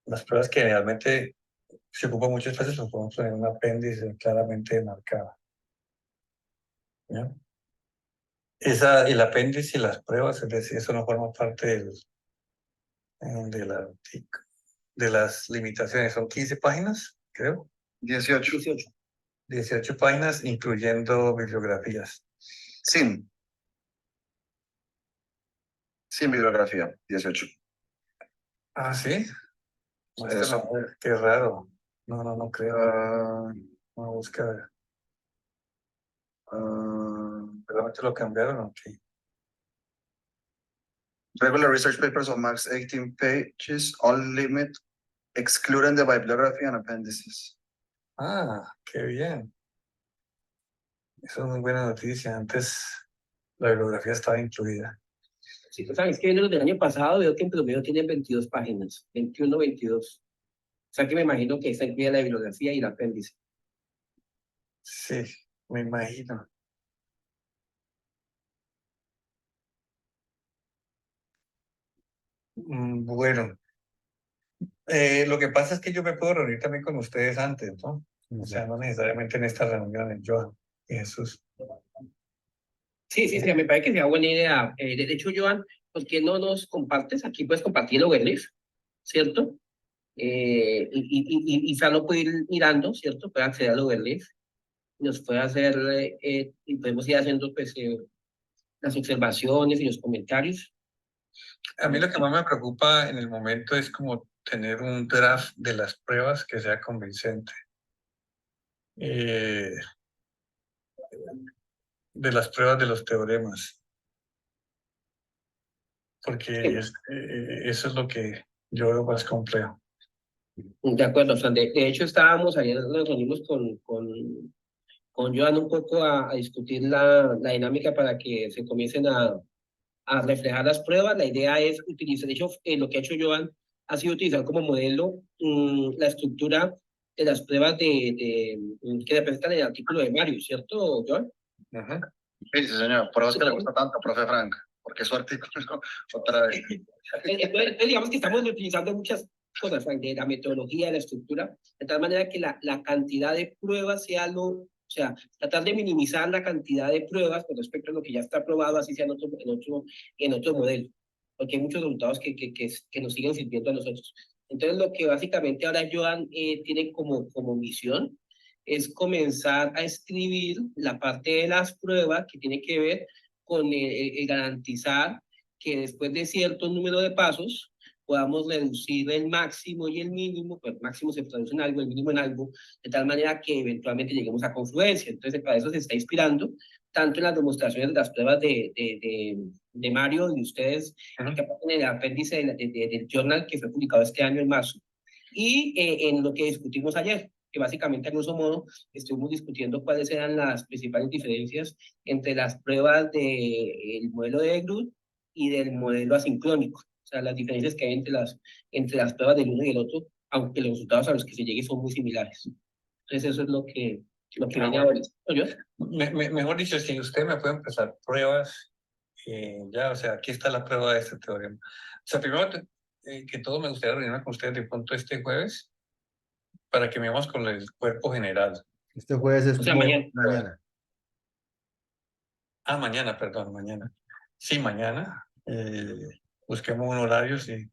Las pruebas que realmente se ocupa mucho espacio, pues podemos poner un apéndice claramente marcado. ¿Ya? El apéndice y las pruebas, es decir, eso no forma parte del artículo, de las limitaciones. Son 15 páginas, creo. 18. 18 páginas, incluyendo bibliografías. Sin bibliografía, 18. Ah, ¿sí? Eso. Qué raro. No creo. Vamos a buscar. ¿Realmente lo cambiaron o qué? Regular research papers of max 18 pages, all limit, excluding the bibliography and appendices. Ah, qué bien. Eso es muy buena noticia. Antes la bibliografía estaba incluida. Sí, o sea, es que viendo los del año pasado veo que en promedio tienen 22 páginas, 21, 22. O sea que me imagino que está incluida la bibliografía y el apéndice. Sí, me imagino. Bueno, lo que pasa es que yo me puedo reunir también con ustedes antes, ¿no? O sea, no necesariamente en estas reuniones, Johan y Jesús. Sí, me parece que sería buena idea. De hecho, Joan, ¿por qué no nos compartes? Aquí puedes compartir el overleaf, ¿cierto? Y Fran lo puede ir mirando, ¿cierto? Puede acceder al overleaf. Nos puede hacer, y podemos ir haciendo pues, las observaciones y los comentarios. A mí lo que más me preocupa en el momento es como tener un draft de las pruebas que sea convincente. De las pruebas de los teoremas. Porque eso es lo que yo veo más complejo. De acuerdo, o sea, de hecho estábamos ayer, nos reunimos con Joan un poco a discutir la dinámica para que se comiencen a a reflejar las pruebas. La idea es utilizar, de hecho, lo que ha hecho Joan ha sido utilizar como modelo la estructura de las pruebas que representan el artículo de Mario, ¿cierto, Joan? Ujú. Sí, sí, señor. Por eso es que le gusta tanto, profe Frank, porque es su artículo otra vez. Entonces, digamos que estamos utilizando muchas cosas, Frank, de la metodología, de la estructura, de tal manera que la cantidad de pruebas sea o sea, tratar de minimizar la cantidad de pruebas con respecto a lo que ya está aprobado, así sea en otro modelo, porque hay muchos resultados que nos siguen sirviendo a nosotros. Entonces, lo que básicamente ahora Joan tiene como misión es comenzar a escribir la parte de las pruebas que tiene que ver con el garantizar que después de cierto número de pasos podamos reducir el máximo y el mínimo, pues el máximo se traduce en algo, el mínimo en algo, de tal manera que eventualmente lleguemos a confluencia. Entonces, para eso se está inspirando tanto en las demostraciones de las pruebas de Mario y ustedes, que aparecen en el apéndice del journal que fue publicado este año en marzo, y en lo que discutimos ayer, que básicamente, a grosso modo, estuvimos discutiendo cuáles eran las principales diferencias entre las pruebas del modelo de Egrud y del modelo asincrónico. O sea, las diferencias que hay entre las pruebas del uno y el otro, aunque los resultados a los que se llegue son muy similares. Entonces, eso es lo que viene ahora. ¿Yo? Mejor dicho, si usted me puede empezar pruebas, ya, o sea, aquí está la prueba de este teorema. O sea, primero que todo me gustaría reunirme con ustedes de pronto este jueves para que veamos con el cuerpo general. Este jueves es O sea, como mañana. mañana. Ah, mañana, perdón, mañana. Sí, mañana. Busquemos un horario si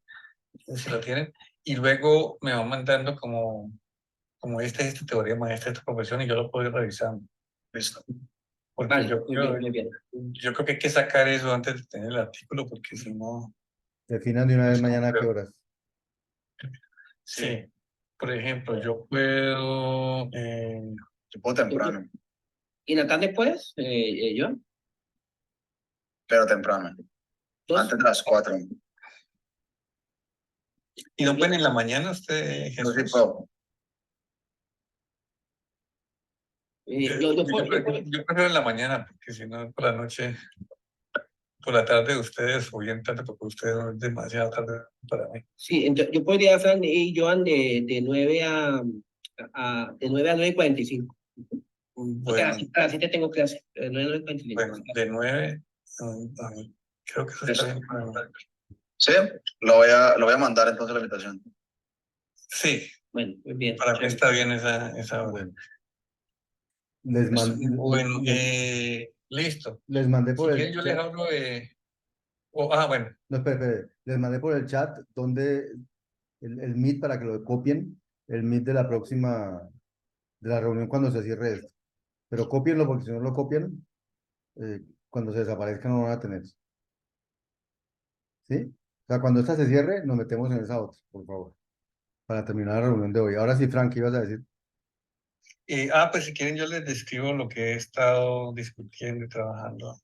lo tienen. Y luego me van mandando como este teorema, esta profesión, y yo lo puedo ir revisando. Listo. Porque Vale, muy bien. yo creo que hay que sacar eso antes de tener el artículo, porque si no... Definan de una vez mañana a qué horas. Sí. Por ejemplo, yo puedo... Yo puedo temprano, ¿Y en la tarde puedes, Joan? pero temprano. ¿Dos? Antes de las 4. ¿Y no pueden en la mañana usted, No sé, Jesús? puedo. Yo puedo- Yo prefiero en la mañana, porque si no, por la noche, por la tarde ustedes, o bien tarde, porque ustedes no es demasiado tarde para mí. Sí, entonces, yo podría, Fran y Joan, de 9 de 9 a 9:45. Porque Bueno, a las 7 tengo clase. De 9 a 9:45. bueno, de 9, creo que eso está bien. Sí, lo voy a mandar entonces la invitación. Sí, Bueno, muy bien. para mí está bien esa hora. Bueno, les, man- Bueno, les, listo. les mandé Si por quieren, el yo les chat. hablo de... bueno, No, espere. Les mandé por el chat donde el Meet para que lo copien, el Meet de la próxima, de la reunión cuando se cierre esto. Pero cópienlo porque si no lo copian, cuando se desaparezca no lo van a tener. ¿Sí? O sea, cuando esta se cierre, nos metemos en esa otra, por favor, para terminar la reunión de hoy. Ahora sí, Frank, ¿qué ibas a decir? pues si quieren yo les describo lo que he estado discutiendo y trabajando.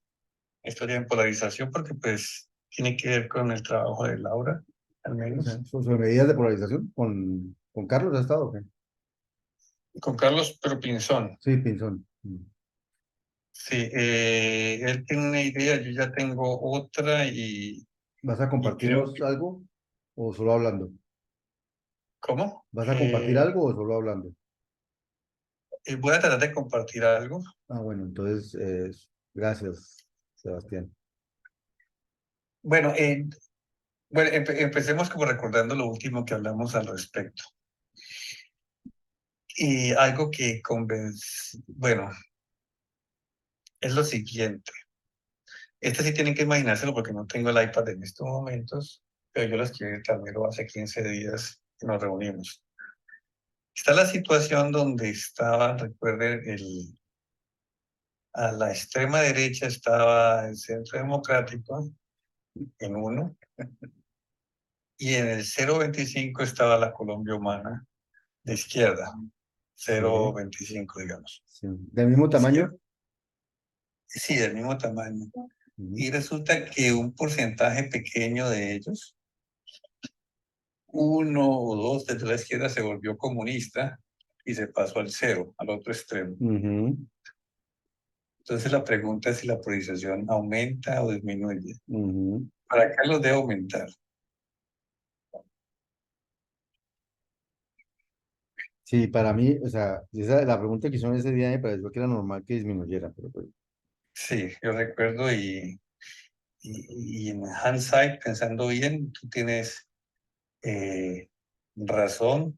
Historia en polarización, porque pues tiene que ver con el trabajo de Laura, al O menos. sea, sobre medidas de polarización, con Carlos ha estado, ¿o qué? Con Carlos, pero Pinzón. Sí, Pinzón. Sí, él tiene una idea, yo ya tengo otra y ¿Vas a creo compartirnos que... algo o solo hablando? ¿Cómo? ¿Vas a compartir algo o solo hablando? Voy a tratar de compartir algo. Ah, bueno, entonces, gracias, Sebastián. Bueno, empecemos como recordando lo último que hablamos al respecto. Y algo que bueno, es lo siguiente. Este sí tienen que imaginárselo porque no tengo el iPad en estos momentos, pero yo lo escribí también hace 15 días que nos reunimos. Está la situación donde estaba, recuerden, a la extrema derecha estaba el Centro Democrático en uno, y en el 0,25 estaba la Colombia Humana de izquierda, 0,25 digamos. Sí. ¿Del mismo tamaño? Sí, del mismo tamaño. Ujú. Y resulta que un porcentaje pequeño de ellos, uno o dos de la izquierda, se volvió comunista y se pasó al cero, al otro extremo. Ujú. Entonces la pregunta es si la polarización aumenta o disminuye. Ujú. Para Carlos debe aumentar. Sí, para mí, o sea, la pregunta que hicieron ese día me pareció que era normal que disminuyera, pero pues, Sí, yo recuerdo y en hindsight, pensando bien, tú tienes razón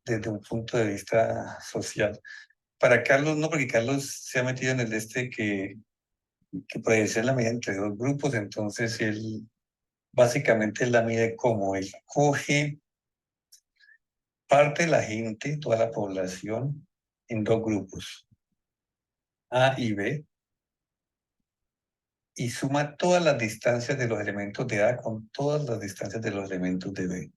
desde un punto de vista social. Para Carlos, no, porque Carlos se ha metido en el que puede ser la medida entre dos grupos, entonces él básicamente la mide como él coge parte de la gente, toda la población, en dos grupos, A y B, y suma todas las distancias de los elementos de A con todas las distancias de los elementos de B.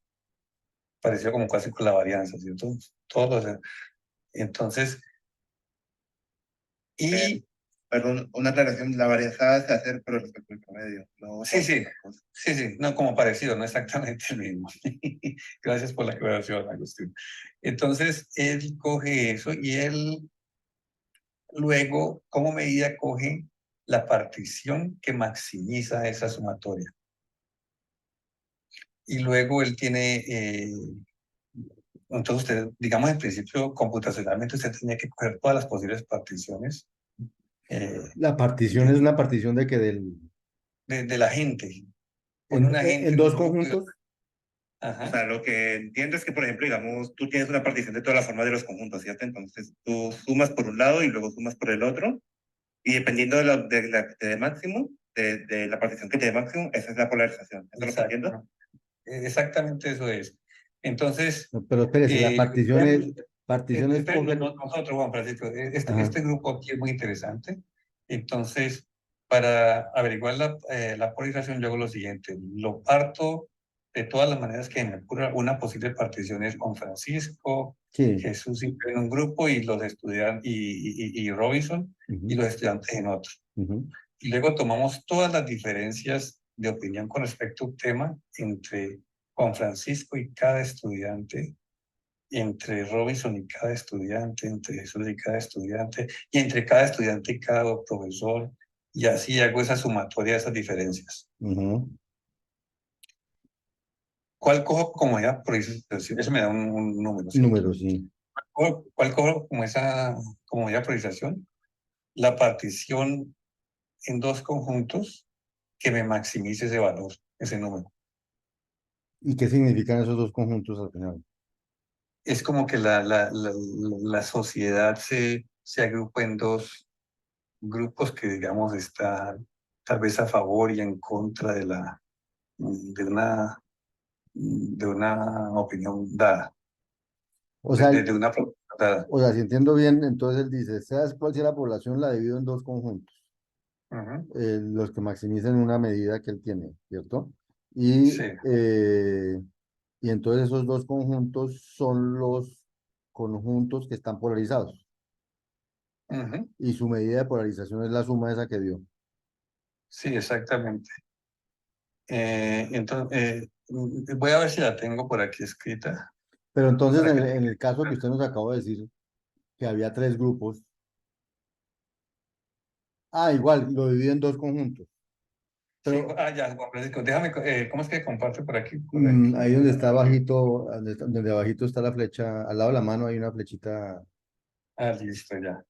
Pareció como casi con la varianza, ¿cierto? Todos los, entonces, y Perdón, una aclaración, la varianza se hace pero respecto al promedio. No, sí, sí, no como parecido, no exactamente el mismo. Gracias por la aclaración, Agustín. Entonces, él coge eso y él luego, como medida, coge la partición que maximiza esa sumatoria. Y luego él tiene, entonces usted, digamos en principio, computacionalmente usted tenía que coger todas las posibles particiones la partición es de, una partición de que de la gente. Pone una en gente en dos un grupo. conjuntos. o Ajá, sea, lo que entiendo es que, por ejemplo, digamos, tú tienes una partición de todas las formas de los conjuntos, ¿cierto? Entonces, tú sumas por un lado y luego sumas por el otro, y dependiendo de la que te dé máximo, de la partición que te dé máximo, esa es la polarización. ¿Eso es lo que entiendo? exacto. Exactamente eso es. Entonces, No, pero espérese, la partición es coger. nosotros, Juan Francisco, Ajá. este grupo aquí es muy interesante. Entonces, para averiguar la polarización, yo hago lo siguiente: lo parto de todas las maneras que me ocurra. Una posible partición es con Francisco, Sí. Jesús en un grupo y los estudiantes y Robinson y Ujú, los estudiantes en otro. ujú. Y luego tomamos todas las diferencias de opinión con respecto a un tema entre Juan Francisco y cada estudiante, entre Robinson y cada estudiante, entre Jesús y cada estudiante, y entre cada estudiante y cada profesor, y así hago esa sumatoria de esas diferencias. Ujú. ¿Cuál cojo como esa priorización? Eso me da un número, ¿cierto? Número, sí. ¿Cuál cojo como esa como ya priorización? La partición en dos conjuntos que me maximice ese valor, ese número. ¿Y qué significan esos dos conjuntos al final? Es como que la sociedad se agrupa en dos grupos que, digamos, están tal vez a favor y en contra de una opinión dada, O sea, de una propuesta dada. o sea, si entiendo bien, entonces él dice, sea cual sea la población, la divido en dos conjuntos, Ujú. los que maximicen una medida que él tiene, ¿cierto? Y, Sí, eh, y entonces esos dos conjuntos son los conjuntos que están polarizados. ujú. Y su medida de polarización es la suma esa que dio. Sí, exactamente. Voy a ver si la tengo por aquí escrita Pero entonces, para que... en el caso que usted nos acabó de decir, que había tres grupos, igual, lo divido en dos conjuntos. Sí, Pero ya, Juan Francisco, déjame, ¿cómo es que comparte por aquí? Por aquí. ahí donde está bajito, donde abajito está la flecha, al lado de la mano hay una flechita. Ah, listo, ya.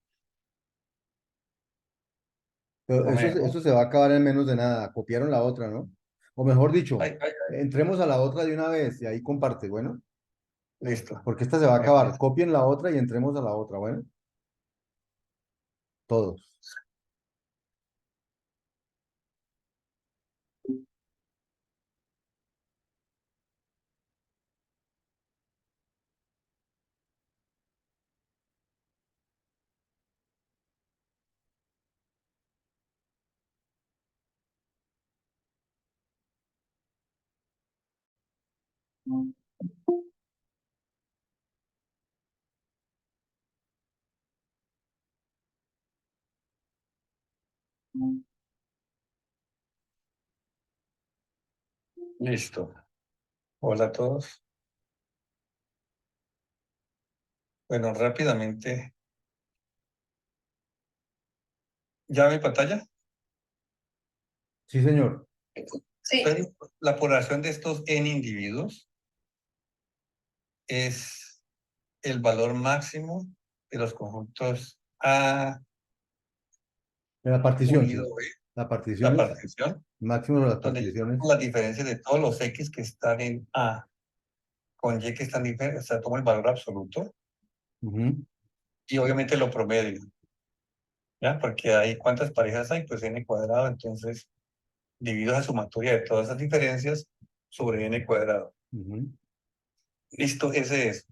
Pero No me eso dejó. se va a acabar en menos de nada. Copiaron la otra, ¿no? O mejor dicho, Ay, ay, ay, entremos a la otra de una vez y ahí comparte, bueno, listo. porque esta se va a Me acabar. parece. Copien la otra y entremos a la otra, bueno, todos. Listo. Hola a todos. Bueno, rápidamente ¿Ya ve pantalla? Sí, señor. Sí. Entonces, la población de estos n individuos es el valor máximo de los conjuntos A En la partición, sí. unido B, La la partición es partición, máximo de las donde particiones. las diferencias de todos los X que están en A con Y que están diferentes, o sea, tomo el valor absoluto Ujú. y obviamente lo promedio, ¿ya? Porque hay, ¿cuántas parejas hay? Pues n cuadrado, entonces divido la sumatoria de todas esas diferencias sobre n cuadrado. Ujú. Listo, ese es.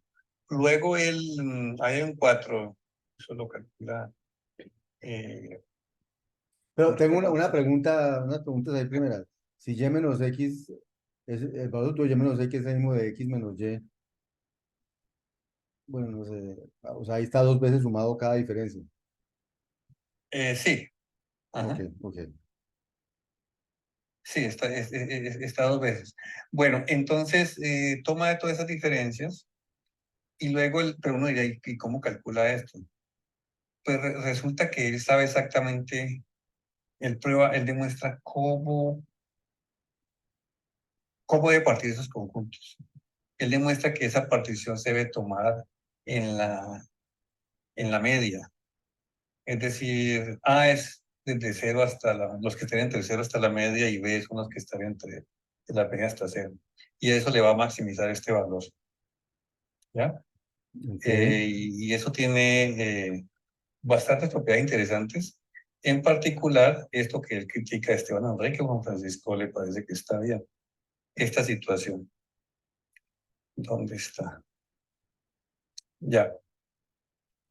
Luego hay un 4, eso lo calcula. Pero tengo unas preguntas ahí primeras. Si y menos x, el valor de y menos x es el mismo de x menos y, bueno, no sé, o sea, ahí está dos veces sumado cada diferencia. Sí, Ok, ajá. ok. Sí, está dos veces. Bueno, entonces toma de todas esas diferencias y luego, pero uno diría, ¿y cómo calcula esto? Pues resulta que él sabe exactamente, él demuestra cómo debe partir esos conjuntos. Él demuestra que esa partición se debe tomar en la media. Es decir, A es desde 0 hasta los que estén entre 0 hasta la media y B son los que están entre la media hasta 0. Y eso le va a maximizar este valor. ¿Ya? Ok. Y eso tiene bastantes propiedades interesantes. En particular, esto que él critica a Esteban Enrique, Juan Francisco le parece que está bien. Esta situación. ¿Dónde está? Ya.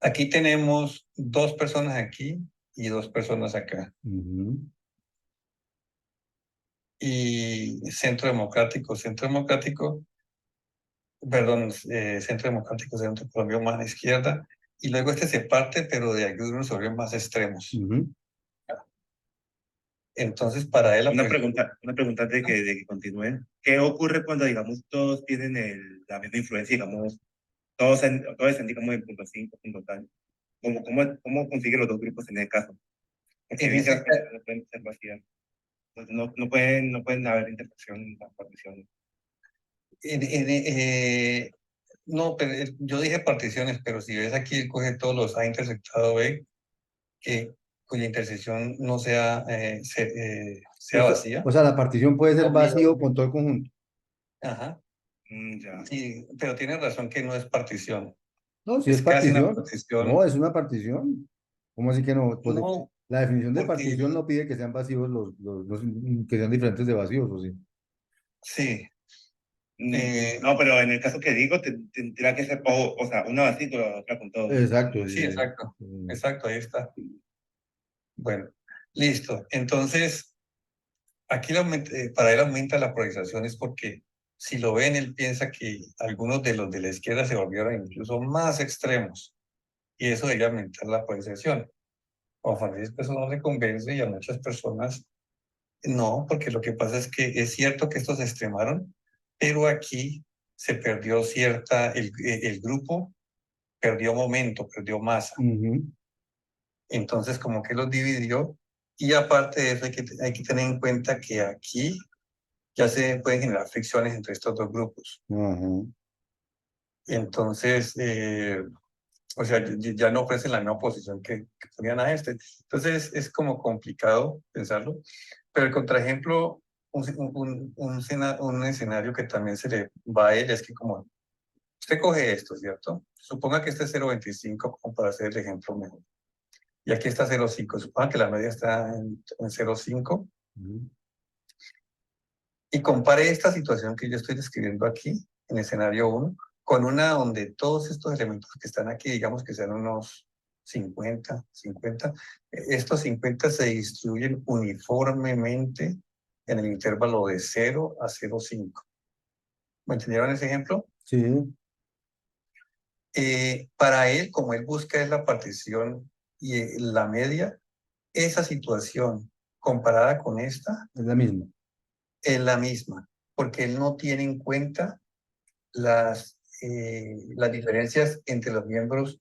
Aquí tenemos dos personas aquí y dos personas acá. Ujú. Y centro democrático, perdón, centro democrático, centro Colombia más a la izquierda. Y luego este se parte, pero de algunos sobre más extremos. Ujú. Entonces, para él... Una pregunta de que continúe. ¿Qué ocurre cuando, digamos, todos tienen la misma influencia, digamos, todos están, digamos, en punto 5, punto tal? ¿Cómo consigue los dos grupos en ese caso? Porque En bien que ese, las particiones no pueden ser vacías. Entonces, no pueden haber interacción en las particiones. en- en- eh, no, pero yo dije particiones, pero si ves aquí, él coge todos los A intersectado B, cuya intersección no sea vacía. O sea, la partición puede ser Obliga- vacío con todo el conjunto. Ajá. Ya. Sí, pero tiene razón que no es partición. No, si es Es casi una partición. No, partición. es una partición. ¿Cómo así que no? Pues, No, la definición de porque partición no pide que sean vacíos que sean diferentes de vacíos, ¿o sí? sí. Eh, No, pero en el caso que digo, tendrá que ser, o sea, una vacía y la otra con todo. Exacto. sí, exacto. Sí. Exacto, ahí está. Bueno, listo. Entonces, aquí para él aumenta la polarización es porque si lo ven, él piensa que algunos de los de la izquierda se volvieron incluso más extremos y eso debe aumentar la polarización. Juan Francisco eso no le convence y a muchas personas no, porque lo que pasa es que es cierto que estos se extremaron, pero aquí se perdió el grupo perdió momento, perdió masa. Ujú. Entonces como que los dividió y aparte de eso hay que tener en cuenta que aquí ya se pueden generar fricciones entre estos dos grupos. Ajá. Entonces, o sea, ya no ofrecen la misma posición que ponían a este. Entonces, es como complicado pensarlo. Pero el contraejemplo, un escenario que también se le va a él es que como usted coge esto, ¿cierto? Suponga que este es 0,25 como para hacer el ejemplo mejor. Y aquí está 0,5. Suponga que la media está en 0,5. Ujú. Y compare esta situación que yo estoy describiendo aquí, en escenario 1, con una donde todos estos elementos que están aquí, digamos que sean unos 50, estos 50 se distribuyen uniformemente en el intervalo de 0 a 0,5. ¿Me entendieron ese ejemplo? Sí, Para él, como él busca es la partición y la media, esa situación comparada con esta es la misma. es la misma, porque él no tiene en cuenta las diferencias entre los miembros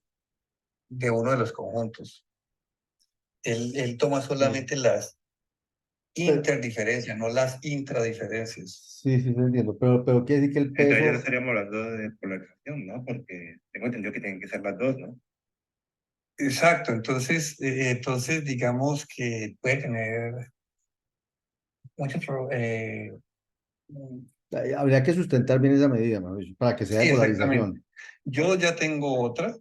de uno de los conjuntos. Él toma solamente las interdiferencias, no las intradiferencias. Sí, sí, sí, entiendo. Pero quiere decir que el Entonces ya no peso, estaríamos hablando de polarización, ¿no? Porque tengo entendido que tienen que ser las dos, ¿no? Exacto, entonces digamos que puede tener muchos... habría que sustentar bien esa medida, Mauricio, para que sea de sí, exactamente. polarización. Yo ya tengo otra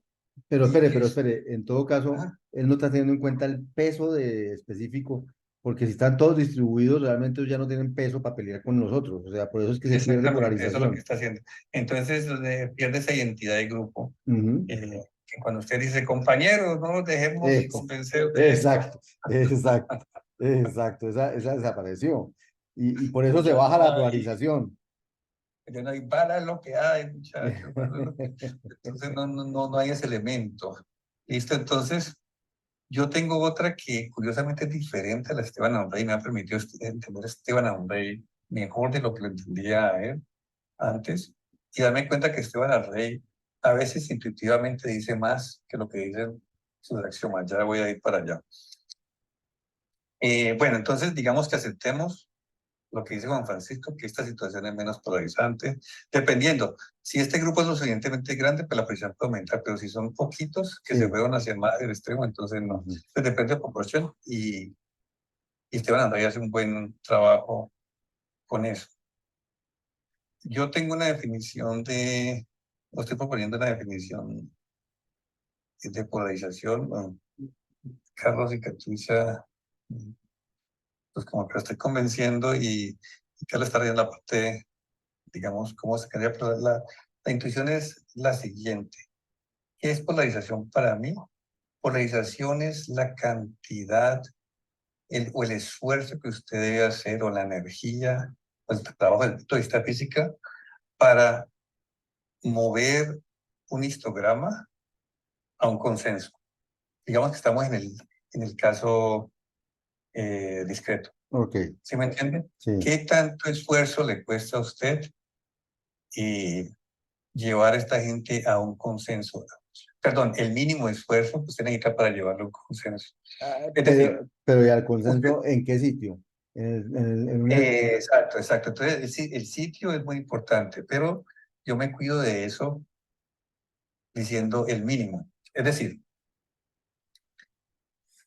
Pero y es... espere, en todo caso, Ajá, él no está teniendo en cuenta el peso de específico, porque si están todos distribuidos, realmente ellos ya no tienen peso para pelear con nosotros. O sea, por eso es que se pierde exactamente, eso es lo que polarización. está haciendo. Entonces pierde esa identidad de grupo. Ujú. Que cuando usted dice, compañeros, no nos dejemos Es- convencer de esto. exacto, exacto, exacto, esa desapareció. Y por eso se Ya baja no la hay, polarización. ya no hay bala es lo que hay, muchachos. Bala es lo que... Entonces no hay ese elemento. Listo, entonces yo tengo otra que curiosamente es diferente a la de Esteban Andrei, me ha permitido entender a Esteban Andrei mejor de lo que lo entendía a él antes y darme cuenta que Esteban Andrei a veces intuitivamente dice más que lo que dicen sus axiomas. Ya voy a ir para allá. Bueno, entonces digamos que aceptemos lo que dice Juan Francisco, que esta situación es menos polarizante, dependiendo. Si este grupo es lo suficientemente grande, pues la presión puede aumentar, pero si son poquitos que se Sí. fueron hacia el extremo, entonces no. Ujú. Pues depende de proporción y Esteban Andrade hace un buen trabajo con eso. Yo tengo una definición estoy proponiendo una definición de polarización. Bueno, Carlos y Catucha, pues como que lo estoy convenciendo y Carlos está viendo la parte, digamos, cómo se quedaría, pero la intuición es la siguiente. ¿Qué es polarización para mí? Polarización es la cantidad o el esfuerzo que usted debe hacer o la energía o el trabajo desde el punto de vista física para mover un histograma a un consenso. Digamos que estamos en el caso discreto. Ok, ¿Sí me entiende? sí. ¿Qué tanto esfuerzo le cuesta a usted llevar a esta gente a un consenso? Perdón, el mínimo esfuerzo que usted necesita para llevarlo a un consenso. Es decir, Pero ¿y al usted, consenso en qué sitio? En una... exacto, exacto. Entonces, el sitio es muy importante, pero yo me cuido de eso diciendo el mínimo. Es decir,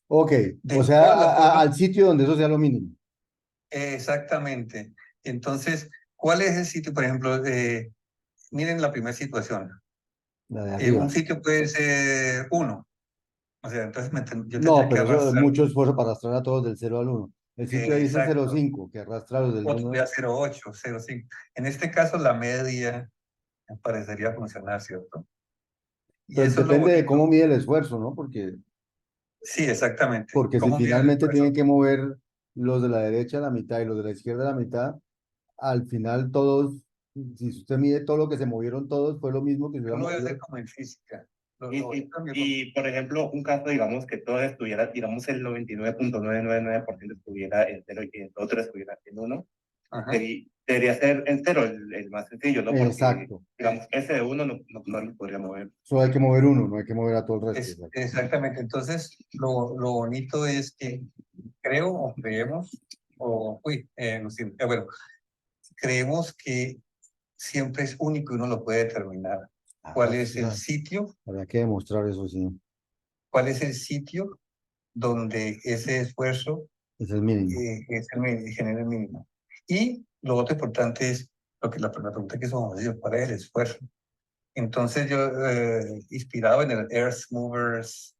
Ok, o de sea, todas las formas, al sitio donde eso sea lo mínimo. exactamente. Entonces, ¿cuál es el sitio? Por ejemplo, miren la primera situación. La de Un arriba. sitio puede ser 1. O sea, entonces yo No, tendría que pero eso es arrastrar. mucho esfuerzo para arrastrar a todos del 0 al 1. El sitio ahí dice cero Exacto. cinco que arrastra a los del Otro 1. día 0,8, 0,5. En este caso, la media me parecería funcionar, ¿cierto? Y Pues eso es lo depende de cómo bonito. mide el esfuerzo, ¿no? Porque, Sí, exactamente. porque si ¿Cómo mide el finalmente esfuerzo? tienen que mover los de la derecha a la mitad y los de la izquierda a la mitad, al final todos, si usted mide todo lo que se movieron todos, fue lo mismo que se hubiera Yo lo voy a hacer movido. como en física. Por ejemplo, un caso, digamos, que todo estuviera, digamos, el 99.999% estuviera en 0 y el otro estuviera en 1, Ajá. debería ser en 0 el más sencillo, ¿no? Porque, Exacto. digamos, ese de 1 no lo podría mover. Solo hay que mover uno, no hay que mover a todo el resto. Exacto. Exactamente. Entonces, lo bonito es que creo o creemos, bueno, creemos que siempre es único y uno lo puede determinar. Ah, ¿Cuál es sí, el sitio? habrá que demostrar eso, sí. ¿Cuál es el sitio donde ese esfuerzo Es el mínimo. genera el mínimo? Y lo otro importante es la pregunta que hizo Mauricio, ¿cuál es el esfuerzo? Entonces yo, inspirado en el Earth Movers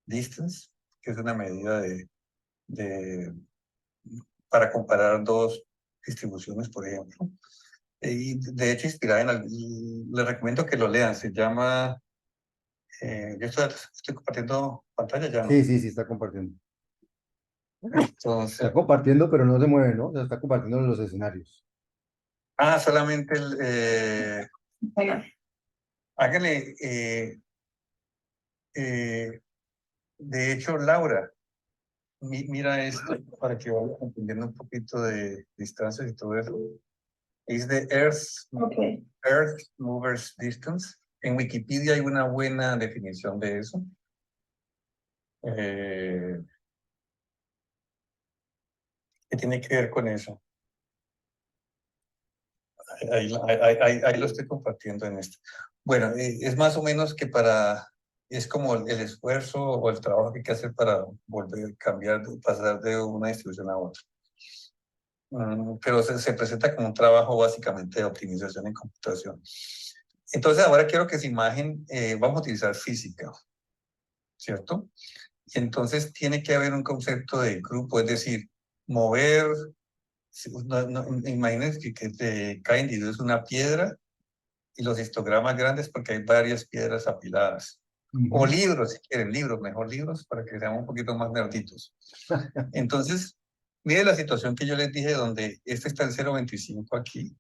Distance, que es una medida de, para comparar dos distribuciones, por ejemplo, y de hecho inspirada les recomiendo que lo lean, se llama, yo estoy compartiendo pantalla ya, Sí, ¿no? sí, sí, está compartiendo. Entonces, Está compartiendo, pero no se mueve, ¿no? O sea, está compartiendo los escenarios. solamente háganle, de hecho, Laura, mira esto para que vayas entendiendo un poquito de distancia y todo eso. Es de Earth Movers Distance. En Wikipedia hay una buena definición de eso. ¿Qué tiene que ver con eso? Ahí lo estoy compartiendo en esto. Bueno, es más o menos que es como el esfuerzo o el trabajo que hay que hacer para volver a cambiar, pasar de una distribución a otra. Pero se presenta como un trabajo básicamente de optimización en computación. Entonces ahora quiero que esa imagen, vamos a utilizar física, ¿cierto? Y entonces tiene que haber un concepto de grupo, es decir, mover, imagínense que cada individuo es una piedra y los histogramas grandes porque hay varias piedras apiladas. O libros, si quieren, mejor libros, para que sean un poquito más nerditos. Entonces, mire la situación que yo les dije, donde este está en 0.25 aquí,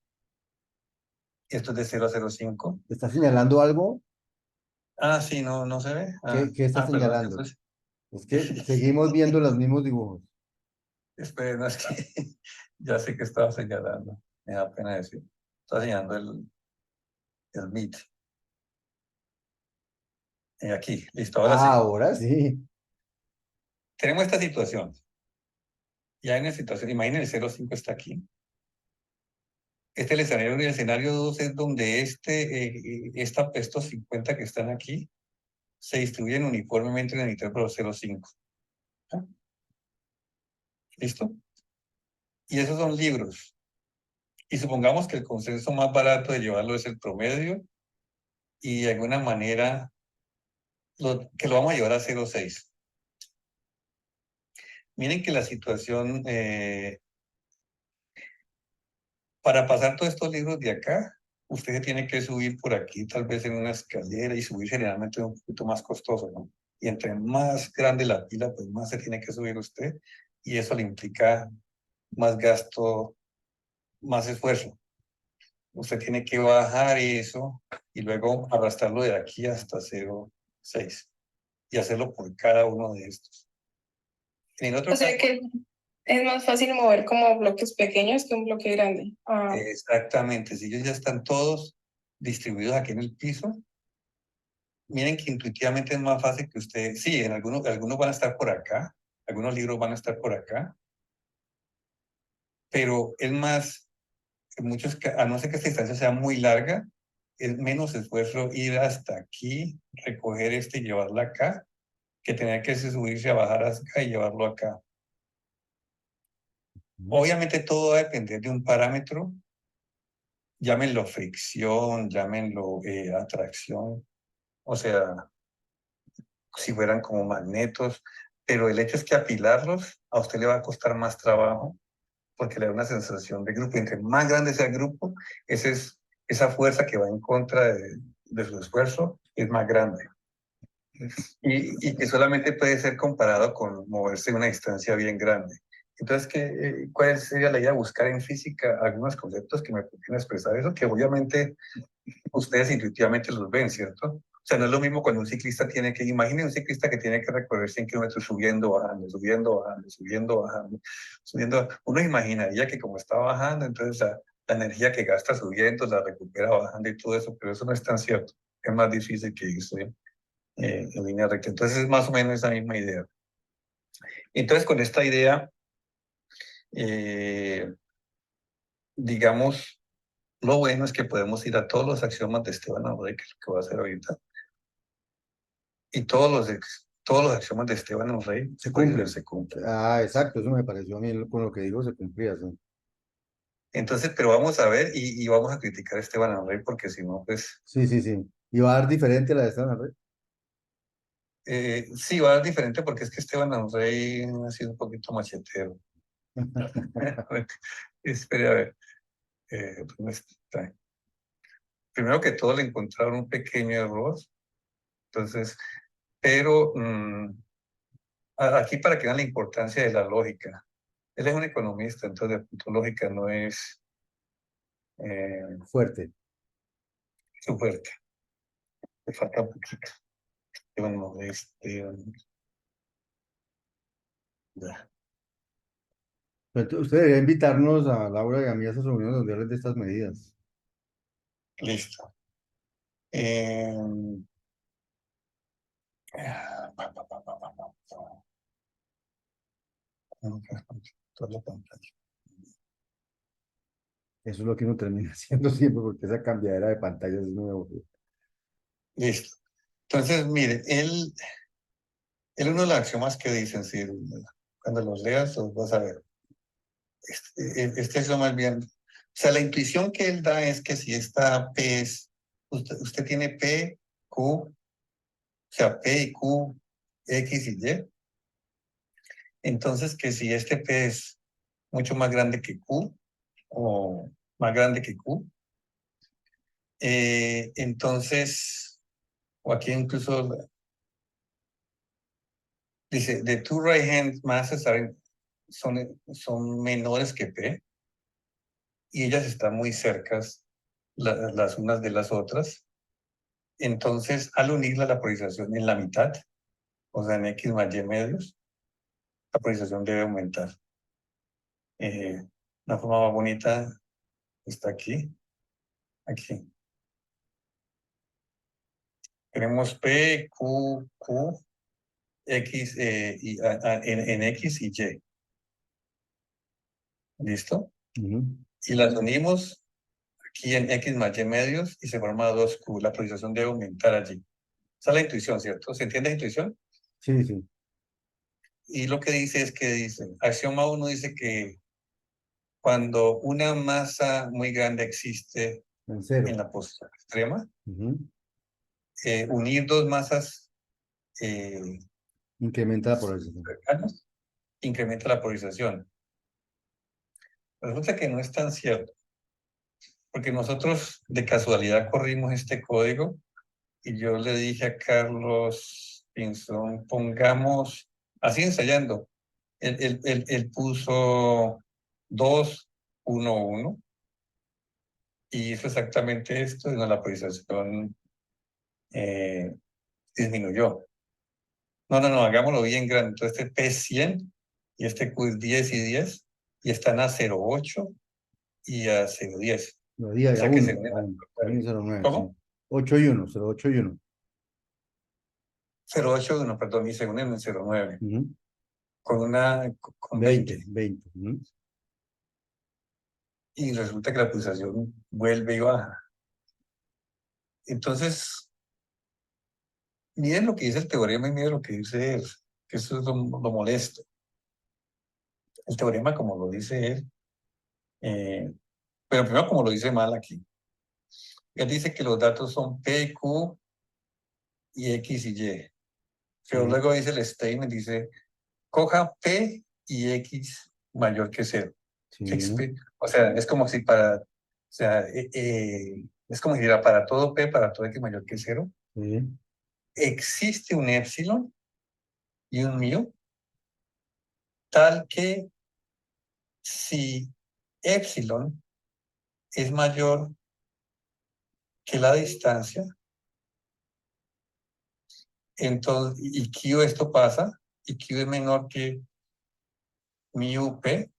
esto es de 0.05. ¿Está señalando algo? Ah, sí, no se ve. ¿Qué está Perdón, señalando? Es que seguimos viendo los mismos dibujos. esperen, no, es que ya sé que estaba señalando, me da pena decir. Estaba señalando el MIT. Aquí, listo, ahora sí. Ahora sí. Tenemos esta situación. Ya en la situación, imaginen el 0.5 está aquí. Este es el escenario 1 y el escenario 2 es donde estos 50 que están aquí se distribuyen uniformemente en el intervalo 0.5. ¿Ah? ¿Listo? Y esos son libros. Y supongamos que el consenso más barato de llevarlo es el promedio y de alguna manera que lo vamos a llevar a 0.6. Miren que la situación, para pasar todos estos libros de acá, usted tiene que subir por aquí, tal vez en una escalera, y subir generalmente es un poquito más costoso, ¿no? Y entre más grande la pila, pues más se tiene que subir usted, y eso le implica más gasto, más esfuerzo. Usted tiene que bajar eso y luego arrastrarlo de aquí hasta 0.6 y hacerlo por cada uno de estos. En otro O sea caso, que es más fácil mover como bloques pequeños que un bloque grande. exactamente, si ellos ya están todos distribuidos aquí en el piso, miren que intuitivamente es más fácil que usted, sí, algunos van a estar por acá, algunos libros van a estar por acá, pero es más, a no ser que esta distancia sea muy larga, es menos esfuerzo ir hasta aquí, recoger este y llevarlo acá, que tener que subirse a bajar acá y llevarlo acá. Obviamente todo va a depender de un parámetro, llámenlo fricción, llámenlo atracción, o sea, si fueran como magnetos, pero el hecho es que apilarlos a usted le va a costar más trabajo porque le da una sensación de grupo. Entre más grande sea el grupo, esa fuerza que va en contra de su esfuerzo es más grande. Y que solamente puede ser comparado con moverse una distancia bien grande. Entonces, ¿cuál sería la idea? Buscar en física algunos conceptos que me puedan expresar eso, que obviamente ustedes intuitivamente los ven, ¿cierto? O sea, no es lo mismo cuando un ciclista imaginen un ciclista que tiene que recorrer 100 kilómetros subiendo, bajando, subiendo, bajando, subiendo, bajando, subiendo. Uno imaginaría que como está bajando, entonces la energía que gasta subiendo la recupera bajando y todo eso, pero eso no es tan cierto. Es más difícil que irse en línea recta. Entonces es más o menos esa misma idea. Entonces con esta idea, digamos, lo bueno es que podemos ir a todos los axiomas de Esteban André, que es lo que voy a hacer ahorita. Y todos los axiomas de Esteban Rey Se cumplen. se cumplen. Ah, exacto, eso me pareció a mí con lo que digo, se cumplía. Sí. Entonces, pero vamos a ver y vamos a criticar a Esteban Rey porque si no, pues Sí, sí, sí. ¿Y va a dar diferente la de esta red? sí va a ser diferente porque es que Esteban Rey ha sido un poquito machetero. Espere a ver. ¿Dónde está? Primero que todo le encontraron un pequeño error. Entonces, pero aquí para que vean la importancia de la lógica. Él es un economista, entonces de punto lógica no es Fuerte. su fuerte. Le falta un poquito. Bueno, ya, Entonces, usted debería invitarnos a Laura y a mí a esas reuniones donde hablen de estas medidas. listo. Toda la pantalla. Eso es lo que uno termina haciendo siempre, porque esa cambiadera de pantallas es muy aburrida. Listo. Entonces, mire, uno de los axiomas que dicen, si cuando los leas, los vas a ver. Este axioma es bien. O sea, la intuición que él da es que si esta P es, usted tiene P, Q, o sea, P y Q, X y Y. Entonces, que si este P es mucho más grande que Q, o más grande que Q, entonces, o aquí incluso dice, the two right hand masses son menores que P, y ellas están muy cercas las unas de las otras. Entonces, al unirla la polarización en la mitad, o sea, en X más Y medios, la polarización debe aumentar. Una forma más bonita está aquí. Tenemos P, Q, X, en X y Y. ¿Listo? Y las unimos aquí en X más Y medios y se forma 2Q. La polarización debe aumentar allí. Esa es la intuición, ¿cierto? ¿Se entiende la intuición? Sí, sí. Y lo que dice es que axioma 1 dice que cuando una masa muy grande existe En cero. en la posición extrema, Ujú. Unir dos masas Incrementa la polarización. cercanas incrementa la polarización. Resulta que no es tan cierto, porque nosotros de casualidad corrimos este código y yo le dije a Carlos Pinzón, pongamos, así ensayando, él puso 2, 1, 1, y hizo exactamente esto, y no, la polarización disminuyó. No, hagámoslo bien grande. Entonces este P es 100 y este Q es 10 y 10 y están a 0,8 y a 0,10. Lo di a O sea que uno, se unen a a- uno, 0,9, ¿Cómo? sí. 8 y 1, 0,8 y 1. 0,8 1, perdón, y se unen en 0,9 Ujú. con 20, 20. 20. Ujú. Y resulta que la pulsación vuelve y baja. Entonces, miren lo que dice el teorema y miren lo que dice él, que eso es lo molesto. El teorema, como lo dice él, pero primero como lo dice mal aquí. Él dice que los datos son P, Q y X y Y. Pero luego dice el statement, dice, coja P y X mayor que 0. Sí, O sea, es como si es como si era para todo P, para todo X mayor que 0, sí. existe un épsilon y un mu, tal que si épsilon es mayor que la distancia, entonces, y Q esto pasa, y Q es menor que mu P,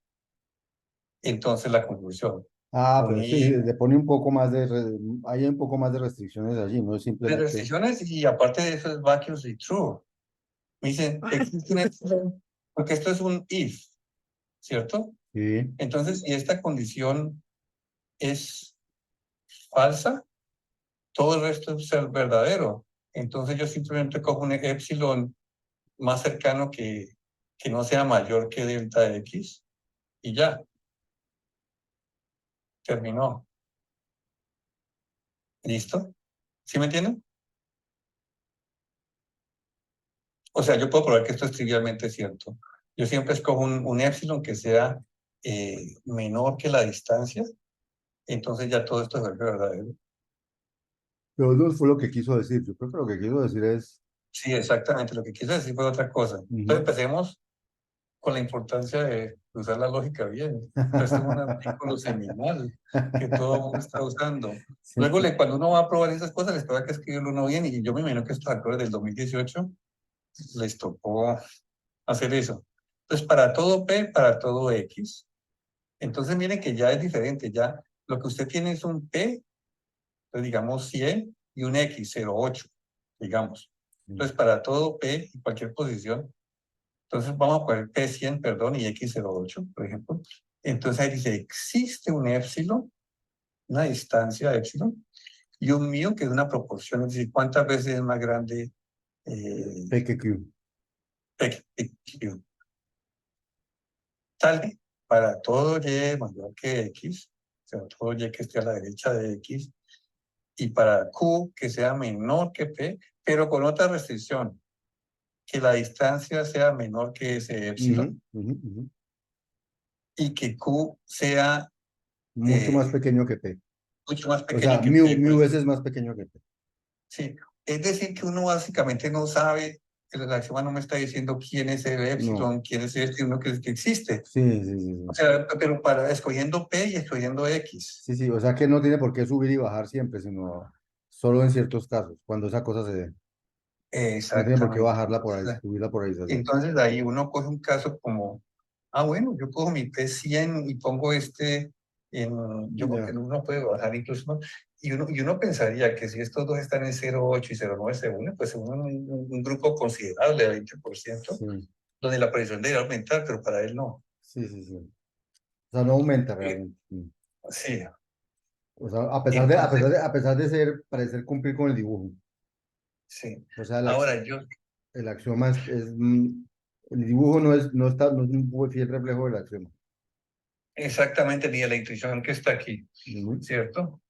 entonces la conclusión. Ah, pero sí, Unir le pone un poco más hay un poco más de restricciones allí, no es de simplemente. restricciones y aparte de eso es vacuously true. Me dicen, existe un epsilon, porque esto es un if, ¿cierto? Sí, Entonces, si esta condición es falsa, todo el resto es ser verdadero. Entonces yo simplemente cojo un epsilon más cercano que no sea mayor que delta X y ya, terminó. ¿Listo? ¿Sí me entienden? O sea, yo puedo probar que esto es trivialmente cierto. Yo siempre escojo un epsilon que sea menor que la distancia, entonces ya todo esto es verdadero. pero no fue lo que quiso decir. Yo creo que lo que quiso decir es. Sí, exactamente. Lo que quise decir fue otra cosa. Entonces empecemos con la importancia de usar la lógica bien. Esto es un artículo seminal que todo el mundo está usando. Luego, cuando uno va a probar esas cosas, les toca que escribirlo uno bien. Y yo me imagino que estos actores del 2018 les tocó hacer eso. Entonces, para todo P, para todo X. Entonces, miren que ya es diferente. Ya lo que usted tiene es un P, entonces digamos 100 y un X, 0,8, digamos. Entonces, para todo P y cualquier posición, Entonces vamos a poner P100, perdón, y X08, por ejemplo. Entonces ahí dice, existe un épsilon, una distancia épsilon, y un mío que es una proporción, es decir, ¿cuántas veces es más grande P que Q. P que Q? Tal que para todo Y mayor que X, o sea, todo Y que esté a la derecha de X, y para Q que sea menor que P, pero con otra restricción, que la distancia sea menor que ese épsilon, y que Q sea Mucho más pequeño que P. mucho más O pequeño sea, que mu, P. mu Pues, veces más pequeño que P. sí, es decir, que uno básicamente no sabe, el axioma no me está diciendo quién es el épsilon, quién es este, uno que existe. Sí, sí, sí. O sea, pero para escogiendo P y escogiendo X. Sí, sí, o sea que no tiene por qué subir y bajar siempre, sino solo en ciertos casos, cuando esa cosa se dé. No tiene por qué Exactamente. bajarla por ahí, subirla por ahí. Entonces ahí uno coge un caso como, bueno, yo cojo mi P100 y pongo este yo creo que Ya. uno puede bajar incluso, ¿no? Y uno pensaría que si estos dos están en 0,8 y 0,9 se unen, pues se unen un grupo considerable de 20%, Sí, donde la presión debería aumentar, pero para él no. sí, sí, sí. O sea, no aumenta Eh, realmente. Sí. Sí, O sea, entonces, a pesar de ser, parecer cumplir con el dibujo. sí. O sea, Ahora yo, el axioma el dibujo no es un buen fiel reflejo del axioma. exactamente, ni de la intuición que está aquí, Ujú. ¿cierto?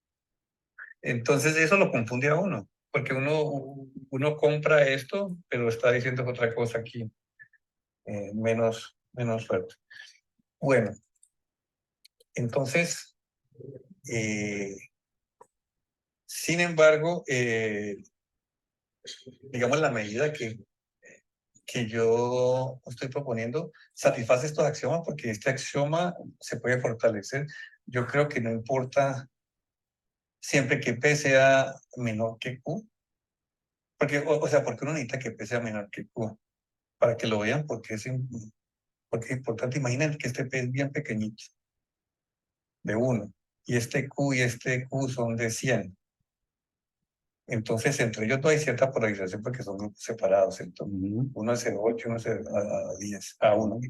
Entonces eso lo confunde a uno, porque uno compra esto, pero está diciendo otra cosa aquí, menos fuerte. Bueno, entonces, eh, sin embargo, digamos, la medida que yo estoy proponiendo satisface estos axiomas porque este axioma se puede fortalecer. Yo creo que no importa siempre que P sea menor que Q, porque, o sea, porque uno necesita que P sea menor que Q, para que lo vean, porque es importante. Imaginen que este P es bien pequeñito, de 1, y este Q y este Q son de 100. Entonces, entre ellos no hay cierta polarización porque son grupos separados. Entonces, Ujú. uno es 0,8, uno es a 10, a 1.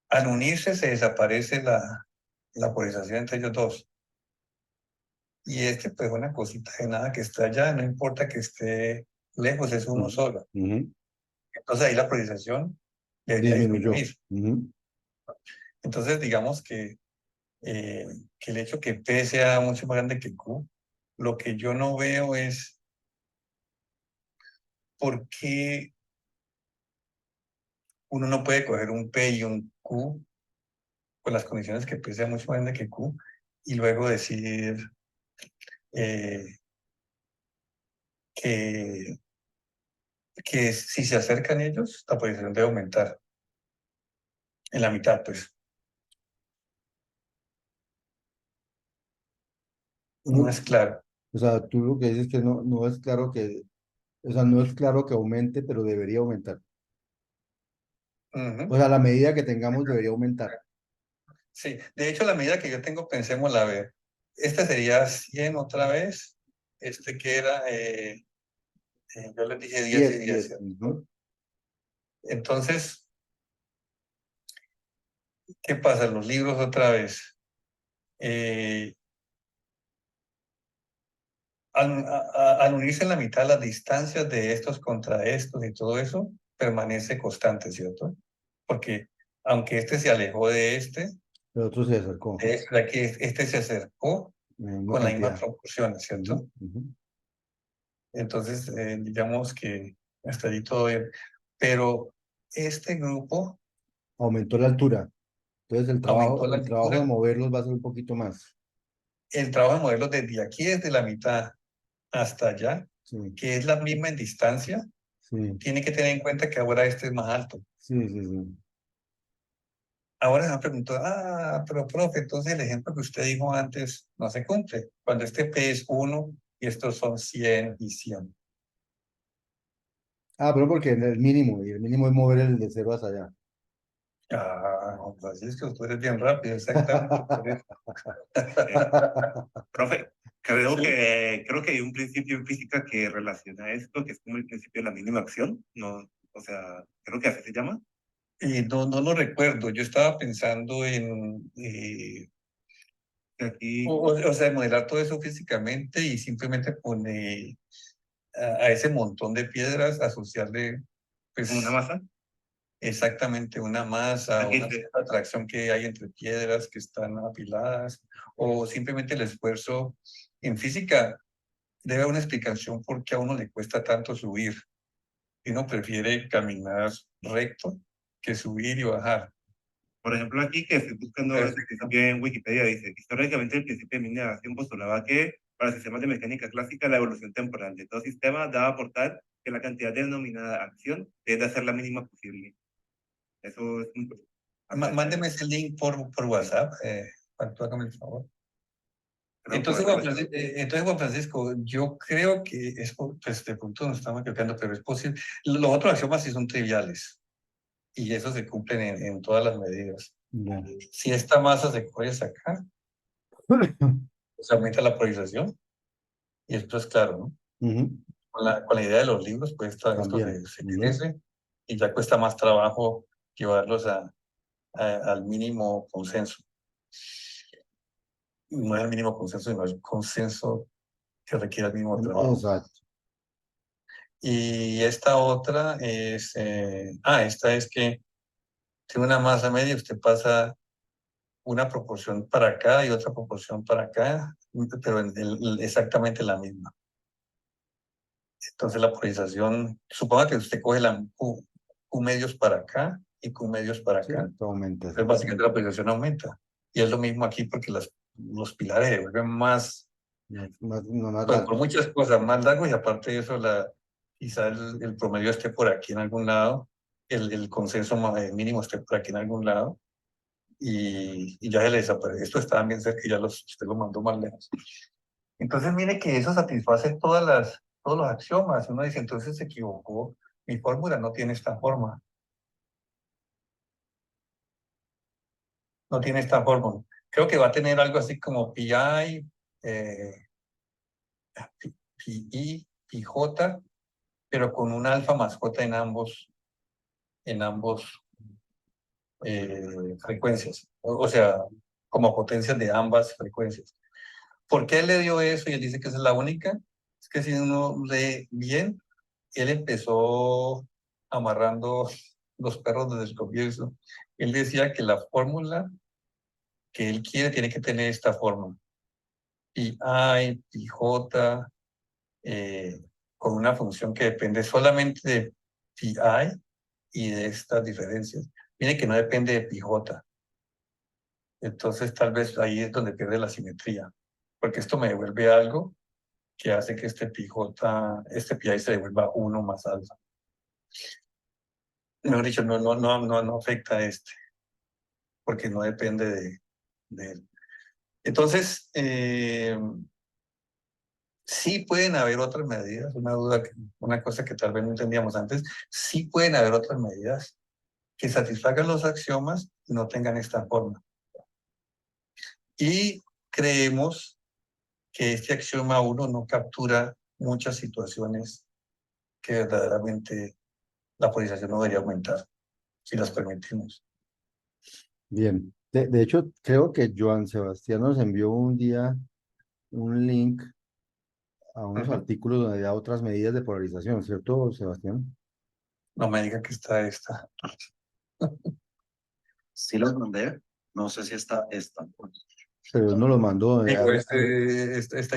Al unirse se desaparece la polarización entre ellos dos. Y este, pues, una cosita de nada que está allá, no importa que esté lejos, es uno solo. Ujú. Entonces, ahí la polarización debería Disminuyó. disminuir. Ujú. Entonces, digamos que el hecho que P sea mucho más grande que Q, lo que yo no veo es por qué uno no puede coger un P y un Q con las condiciones que P sea mucho más grande que Q y luego decir eh, que, que si se acercan ellos, la polarización debe aumentar en la mitad, pues. No es claro. O sea, tú lo que dices es que no es claro o sea, no es claro que aumente, pero debería aumentar. O Ujú. sea, la medida que tengamos debería aumentar. Sí, de hecho, la medida que yo tengo, pensémosla a ver. Este sería 100 otra vez. Este que era, yo les dije 10 y 10 10, 10. ¿cierto? Entonces, ¿qué pasa? Los libros otra vez. Eh, al unirse en la mitad, las distancias de estos contra estos y todo eso permanece constante, ¿cierto? Porque aunque este se alejó El otro se acercó. de aquí, este se acercó En la misma con la misma cantidad. proporción, Ujú, ¿cierto? ujú. Entonces, digamos que hasta allí todo bien. Pero este grupo Aumentó la altura. Entonces aumentó la el trabajo de altura. moverlos va a ser un poquito más. El trabajo de modelos desde aquí, desde la mitad hasta allá, Sí, que es la misma en distancia, sí, tiene que tener en cuenta que ahora este es más alto. sí, sí, sí. Ahora se me preguntó, pero profe, entonces el ejemplo que usted dijo antes no se cumple. Cuando este P es 1 y estos son 100 y 100. Pero porque el mínimo, y el mínimo es mover el de cero hasta allá. No, pues así es que usted es bien rápido, exactamente por eso. Profe, Sí. creo que hay un principio en física que relaciona esto, que es como el principio de la mínima acción. No, O sea, creo que así se llama. No lo recuerdo. Yo estaba pensando en, Que aquí, o sea, modelar todo eso físicamente y simplemente poner a ese montón de piedras, asociarle, pues, como una masa. exactamente una masa, Aquí una cierta atracción que hay entre piedras que están apiladas, o simplemente el esfuerzo. En física debe haber una explicación por qué a uno le cuesta tanto subir y uno prefiere caminar recto que subir y bajar. Por ejemplo, aquí que estoy buscando el Perfecto. principio en Wikipedia, dice, históricamente el principio de mi negación postulaba que para sistemas de mecánica clásica la evolución temporal de todo sistema daba por tal que la cantidad denominada acción debe ser la mínima posible. Eso es un... Mándeme ese link por WhatsApp, Juan, hágame el favor. creo que Entonces, voy a Juan Francisco, yo creo que es, pues de pronto nos estamos equivocando, pero es posible. Los otros axiomas sí son triviales y eso se cumplen en todas las medidas. Ya. Si esta masa se coge acá, se aumenta la polarización y esto es claro, ¿no? Ujú. Con la idea de los libros, pues esto También. se Ujú. crece y ya cuesta más trabajo llevarlos al mínimo consenso. No es el mínimo consenso, sino el consenso que requiere el mínimo trabajo. Exacto. Y esta otra es, esta es que tiene una masa media, usted pasa una proporción para acá y otra proporción para acá, pero exactamente la misma. Entonces la polarización, suponga que usted coge la Q medios para acá y Q medios para acá. Sí, aumenta. Entonces básicamente la polarización aumenta. Y es lo mismo aquí porque los pilares se vuelven más, Más pues, largo. por muchas cosas, más largos y aparte de eso, quizá el promedio esté por aquí en algún lado, el consenso mínimo esté por aquí en algún lado y ya se le desaparece. Esto está bien cerca y ya usted lo mandó más lejos. Entonces, mire que eso satisface todos los axiomas. Uno dice, entonces se equivocó, mi fórmula no tiene esta forma. No tiene esta forma. Creo que va a tener algo así como pi, pi, pi j, pero con un alfa más j en ambos frecuencias. O sea, como potencias de ambas frecuencias. ¿Por qué él le dio eso y él dice que esa es la única? Es que si uno lee bien, él empezó amarrando los perros desde el comienzo. Él decía que la fórmula que él quiere tiene que tener esta forma. Pi i, pi j, con una función que depende solamente de pi i y de estas diferencias. Mire que no depende de pi j. Entonces tal vez ahí es donde pierde la simetría, porque esto me devuelve algo que hace que este pi i se devuelva 1 más alfa. Mejor dicho, no afecta a este, porque no depende de él. Entonces, sí pueden haber otras medidas, una cosa que tal vez no entendíamos antes, sí pueden haber otras medidas que satisfagan los axiomas y no tengan esta forma. Y creemos que este axioma 1 no captura muchas situaciones que verdaderamente la polarización no debería aumentar, si las permitimos. Bien. De hecho, creo que Joan Sebastián nos envió un día un link a unos artículos donde da otras medidas de polarización, ¿cierto, Sebastián? No me diga que está esta. Sí los mandé, no sé si está esta. Pero él nos lo mandó. Digo, esta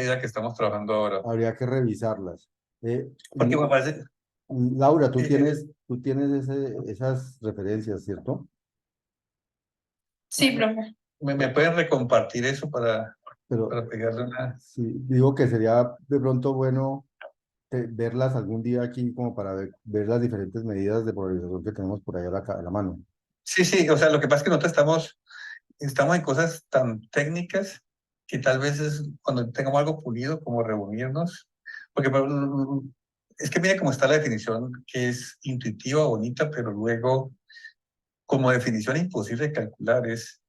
idea que estamos trabajando ahora. Habría que revisarlas. Porque me parece, Laura, tú eh, tienes esas referencias, ¿cierto? Sí, profe. me pueden recompartir eso para Pero pegarle una. sí, digo que sería de pronto bueno verlas algún día aquí como para ver las diferentes medidas de polarización que tenemos por ahí a la mano. Sí, sí, o sea, lo que pasa es que nosotros estamos en cosas tan técnicas que tal vez cuando tengamos algo pulido, como reunirnos, porque es que mire cómo está la definición, que es intuitiva, bonita, pero luego, como definición imposible de calcular, es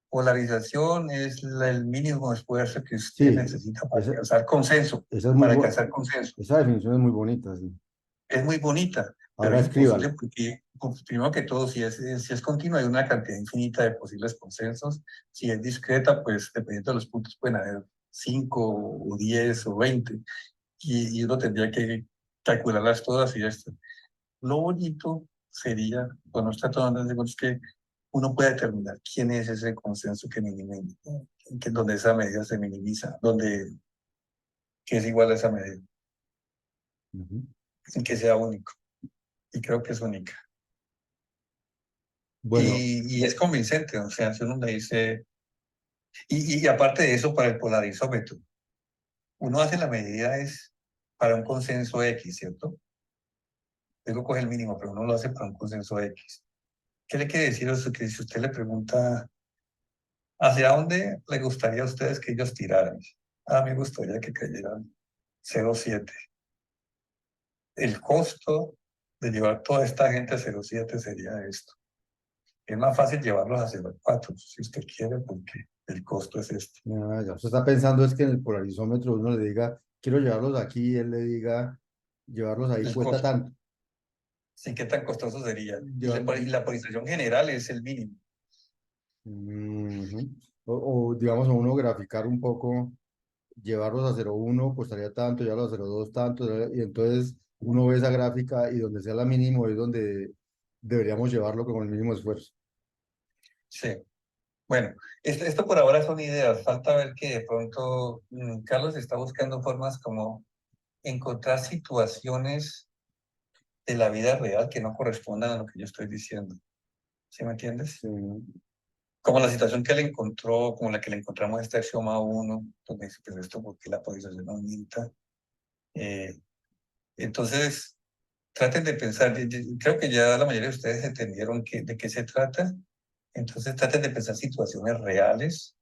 polarización es el mínimo esfuerzo que usted Sí, necesita para esa, alcanzar consenso, esa es muy para bu- alcanzar consenso. esa definición es muy bonita, sí. es muy bonita, pero Ahora es imposible escríbalo. porque, pues, primero que todo, si es continua, hay una cantidad infinita de posibles consensos. Si es discreta, pues dependiendo de los puntos, pueden haber 5 o 10 o 20, y uno tendría que calcularlas todas y esto. Lo bonito sería, cuando está tomando en cuenta, es que uno puede determinar quién es ese consenso que minimiza, donde esa medida se minimiza, donde que es igual a esa medida, Ujú. sin que sea único. Y creo que es única. Bueno, Y es convincente, o sea, si uno le dice, y aparte de eso, para el polarizómetro, uno hace la medida es para un consenso X, ¿cierto? Luego coge el mínimo, pero uno lo hace para un consenso X. ¿Qué le quiere decir eso? Que si usted le pregunta, ¿hacia dónde le gustaría a ustedes que ellos tiraran? A mí me gustaría que cayeran 0,7. El costo de llevar toda esta gente a 0,7 sería esto. Es más fácil llevarlos a 0,4, si usted quiere, porque el costo es este. ya usted está pensando es que en el polarizómetro uno le diga, quiero llevarlos aquí, y él le diga, llevarlos ahí El cuesta costo, tanto. sí, qué tan costoso sería. Y Llevar- la polarización general es el mínimo. Ujú. O, digamos, a uno graficar un poco, llevarlos a 0,1 costaría tanto, llevarlos a 0,2 tanto, y entonces uno ve esa gráfica y donde sea la mínimo es donde deberíamos llevarlo con el mínimo esfuerzo. Sí. Bueno, esto por ahora son ideas. Falta ver que de pronto Carlos está buscando formas como encontrar situaciones de la vida real que no correspondan a lo que yo estoy diciendo. ¿Sí me entiendes? Sí. Como la situación que él encontró, como la que le encontramos a este axioma 1, donde dice, pues esto, porque la polarización aumenta. Eh, entonces, traten de pensar, creo que ya la mayoría de ustedes entendieron de qué se trata. Entonces, traten de pensar situaciones reales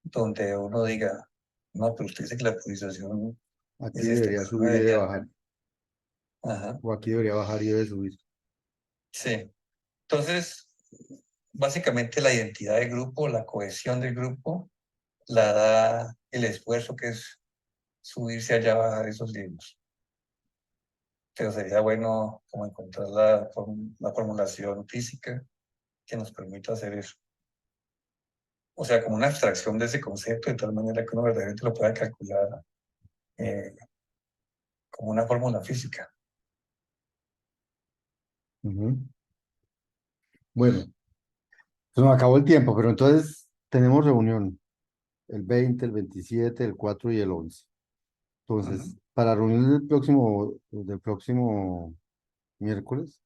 donde uno diga, no, pero usted dice que la polarización Aquí es esta, debería pues no subir y debe debería. bajar, Ajá, o aquí debería bajar y debe subir. sí. Entonces, básicamente la identidad del grupo, la cohesión del grupo, la da el esfuerzo que es subirse allá a bajar esos libros. Pero sería bueno como encontrar la formulación física que nos permita hacer eso. O sea, como una abstracción de ese concepto, de tal manera que uno verdaderamente lo pueda calcular eh, como una fórmula física. Ujú. Bueno, se nos acabó el tiempo, pero entonces tenemos reunión el 20, el 27, el 4 y el 11. Ujú. Entonces, para la reunión del próximo miércoles,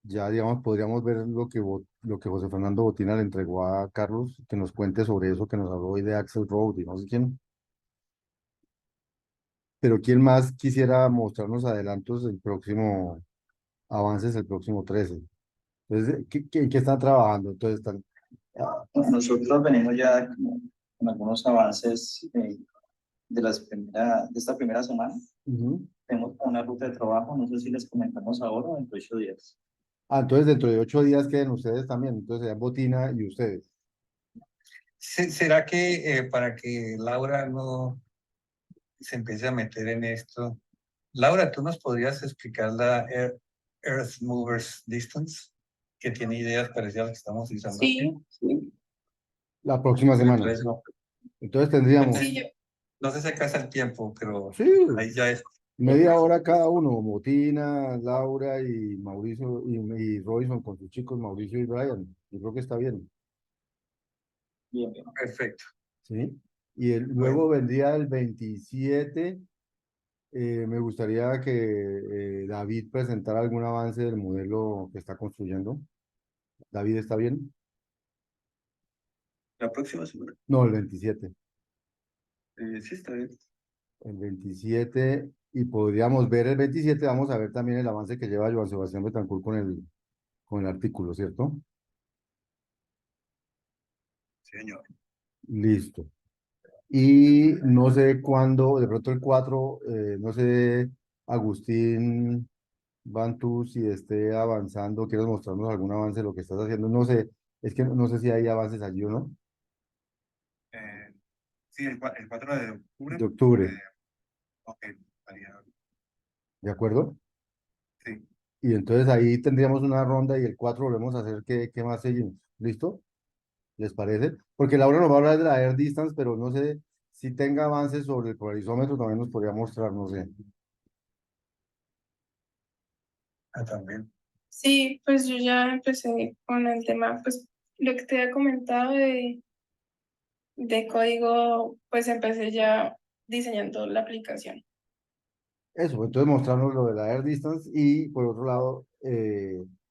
ya digamos, podríamos ver lo que José Fernando Botina le entregó a Carlos, que nos cuente sobre eso que nos habló hoy de Axel Road y no sé quién. Pero ¿quién más quisiera mostrarnos adelantos avances el próximo 13? Entonces, ¿en qué están trabajando? Entonces, Nosotros venimos ya con algunos avances de esta primera semana. Ujú. Tenemos una ruta de trabajo, no sé si les comentamos ahora o en 8 días. Entonces dentro de 8 días queden ustedes también, entonces serían Botina y ustedes. ¿Será que para que Laura no se empiece a meter en esto, Laura, tú nos podrías explicar la Earth Movers Distance, que tiene ideas parecidas a las que estamos usando aquí? Sí, La próxima ¿Qué le semana. parece? Entonces Pues, tendríamos, sí, yo, no sé si alcanza el tiempo, pero sí, ahí ya es. media hora cada uno, Botina, Laura y Mauricio y Robinson con sus chicos, Mauricio y Brian. Yo creo que está bien, Bien, bien. Perfecto. ¿sí? Y Bueno, luego vendría el 27. Me gustaría que David presentara algún avance del modelo que está construyendo. David, ¿está bien? La próxima semana. No, el 27. Sí, está bien. El 27 y podríamos ver el 27, vamos a ver también el avance que lleva Joan Sebastián Betancourt con el artículo, ¿cierto? Sí, señor. Listo. Y no sé cuándo, de pronto el 4 no sé, Agustín Bantu, si esté avanzando, quieres mostrarnos algún avance de lo que estás haciendo, no sé, es que no sé si hay avances allí o no, Eh, sí, el 4 de octubre. de octubre, Ok, estaría- ¿de acuerdo? Sí. Y entonces ahí tendríamos una ronda y el 4 volvemos a hacer qué más seguimos. ¿Listo? ¿Les parece? Porque Laura nos va a hablar de la Air Distance, pero no sé si tenga avances sobre el polarizómetro, también nos podría mostrar, no sé. También. Sí, pues yo ya empecé con el tema, pues lo que te había comentado de código, pues empecé ya diseñando la aplicación. Eso, entonces mostrarnos lo de la Air Distance y por otro lado,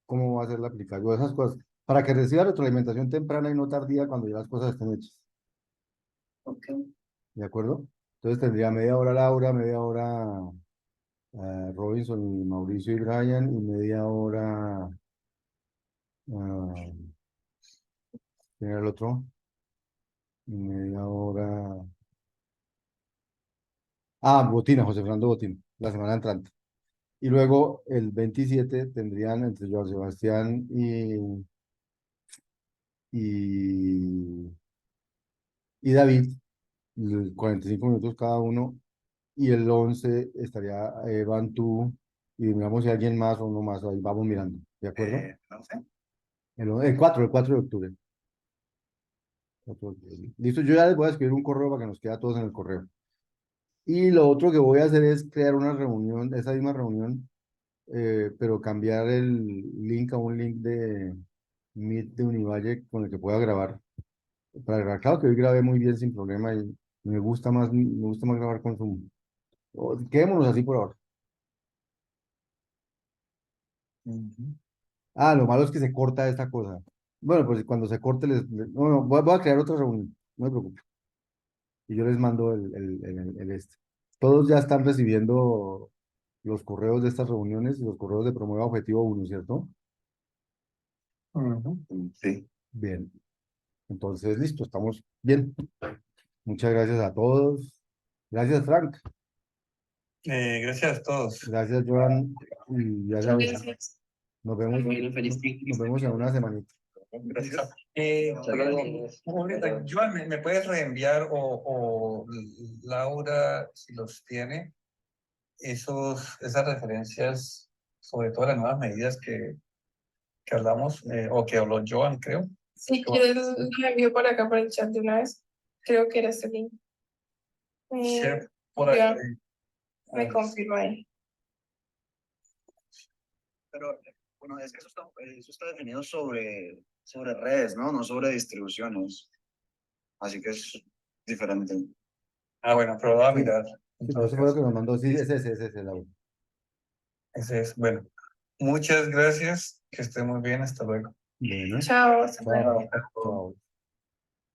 cómo va a ser la aplicación, esas cosas, para que reciba retroalimentación temprana y no tardía cuando ya las cosas estén hechas. Ok. ¿De acuerdo? Entonces tendría media hora Laura, media hora Robinson y Mauricio y Brian y media hora, ah, ¿quién era el otro? Y media hora. Botina, José Fernando Botina, la semana entrante. Y luego el 27 tendrían entre Joan Sebastián y, y David, 45 minutos cada uno. Y el 11 estaría Van tú y miramos si alguien más o uno más, ahí vamos mirando, ¿de acuerdo? No sé. El 4 de octubre. 4 de octubre. Listo, yo ya les voy a escribir un correo para que nos quede a todos en el correo. Y lo otro que voy a hacer es crear una reunión, esa misma reunión, pero cambiar el link a un link de Meet de Univalle con el que pueda grabar. Para grabar, claro que hoy grabé muy bien sin problema y me gusta más grabar con Zoom. Quedémonos así por ahora. Ujú. Lo malo es que se corta esta cosa. Bueno, pues cuando se corte, no, no, voy a crear otra reunión, no me preocupe. Y yo les mando el este. Todos ya están recibiendo los correos de estas reuniones y los correos de Promueva Objetivo 1, ¿cierto? Ujú. Sí. Bien, entonces listo, estamos bien. Muchas gracias a todos. Gracias, Frank. Gracias a todos. Gracias, Joan. Y ya Muchas sabes, gracias. Bueno, feliz fin. nos vemos en una semanita. Gracias. Gracias. Joan, ¿me puedes reenviar o Laura, si los tiene, esas referencias, sobre todo las nuevas medidas que hablamos, o que habló Joan, creo? Si quieres, lo envío por acá por el chat de una vez. Creo que era este link. Share por Ya ahí. me confirmo ahí. Pero bueno, es que eso está definido sobre redes, ¿no? No sobre distribuciones. Así que es diferente. Bueno, pero lo voy a Sí, mirar. sí, pero eso fue lo que Entonces, nos mandó. Sí, ese, Laura. ese es, bueno. Muchas gracias, que esté muy bien, hasta luego. Bueno, Chao, hasta luego. chao. Chao.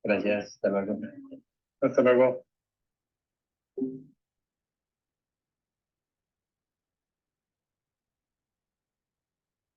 Gracias, hasta luego. Hasta luego.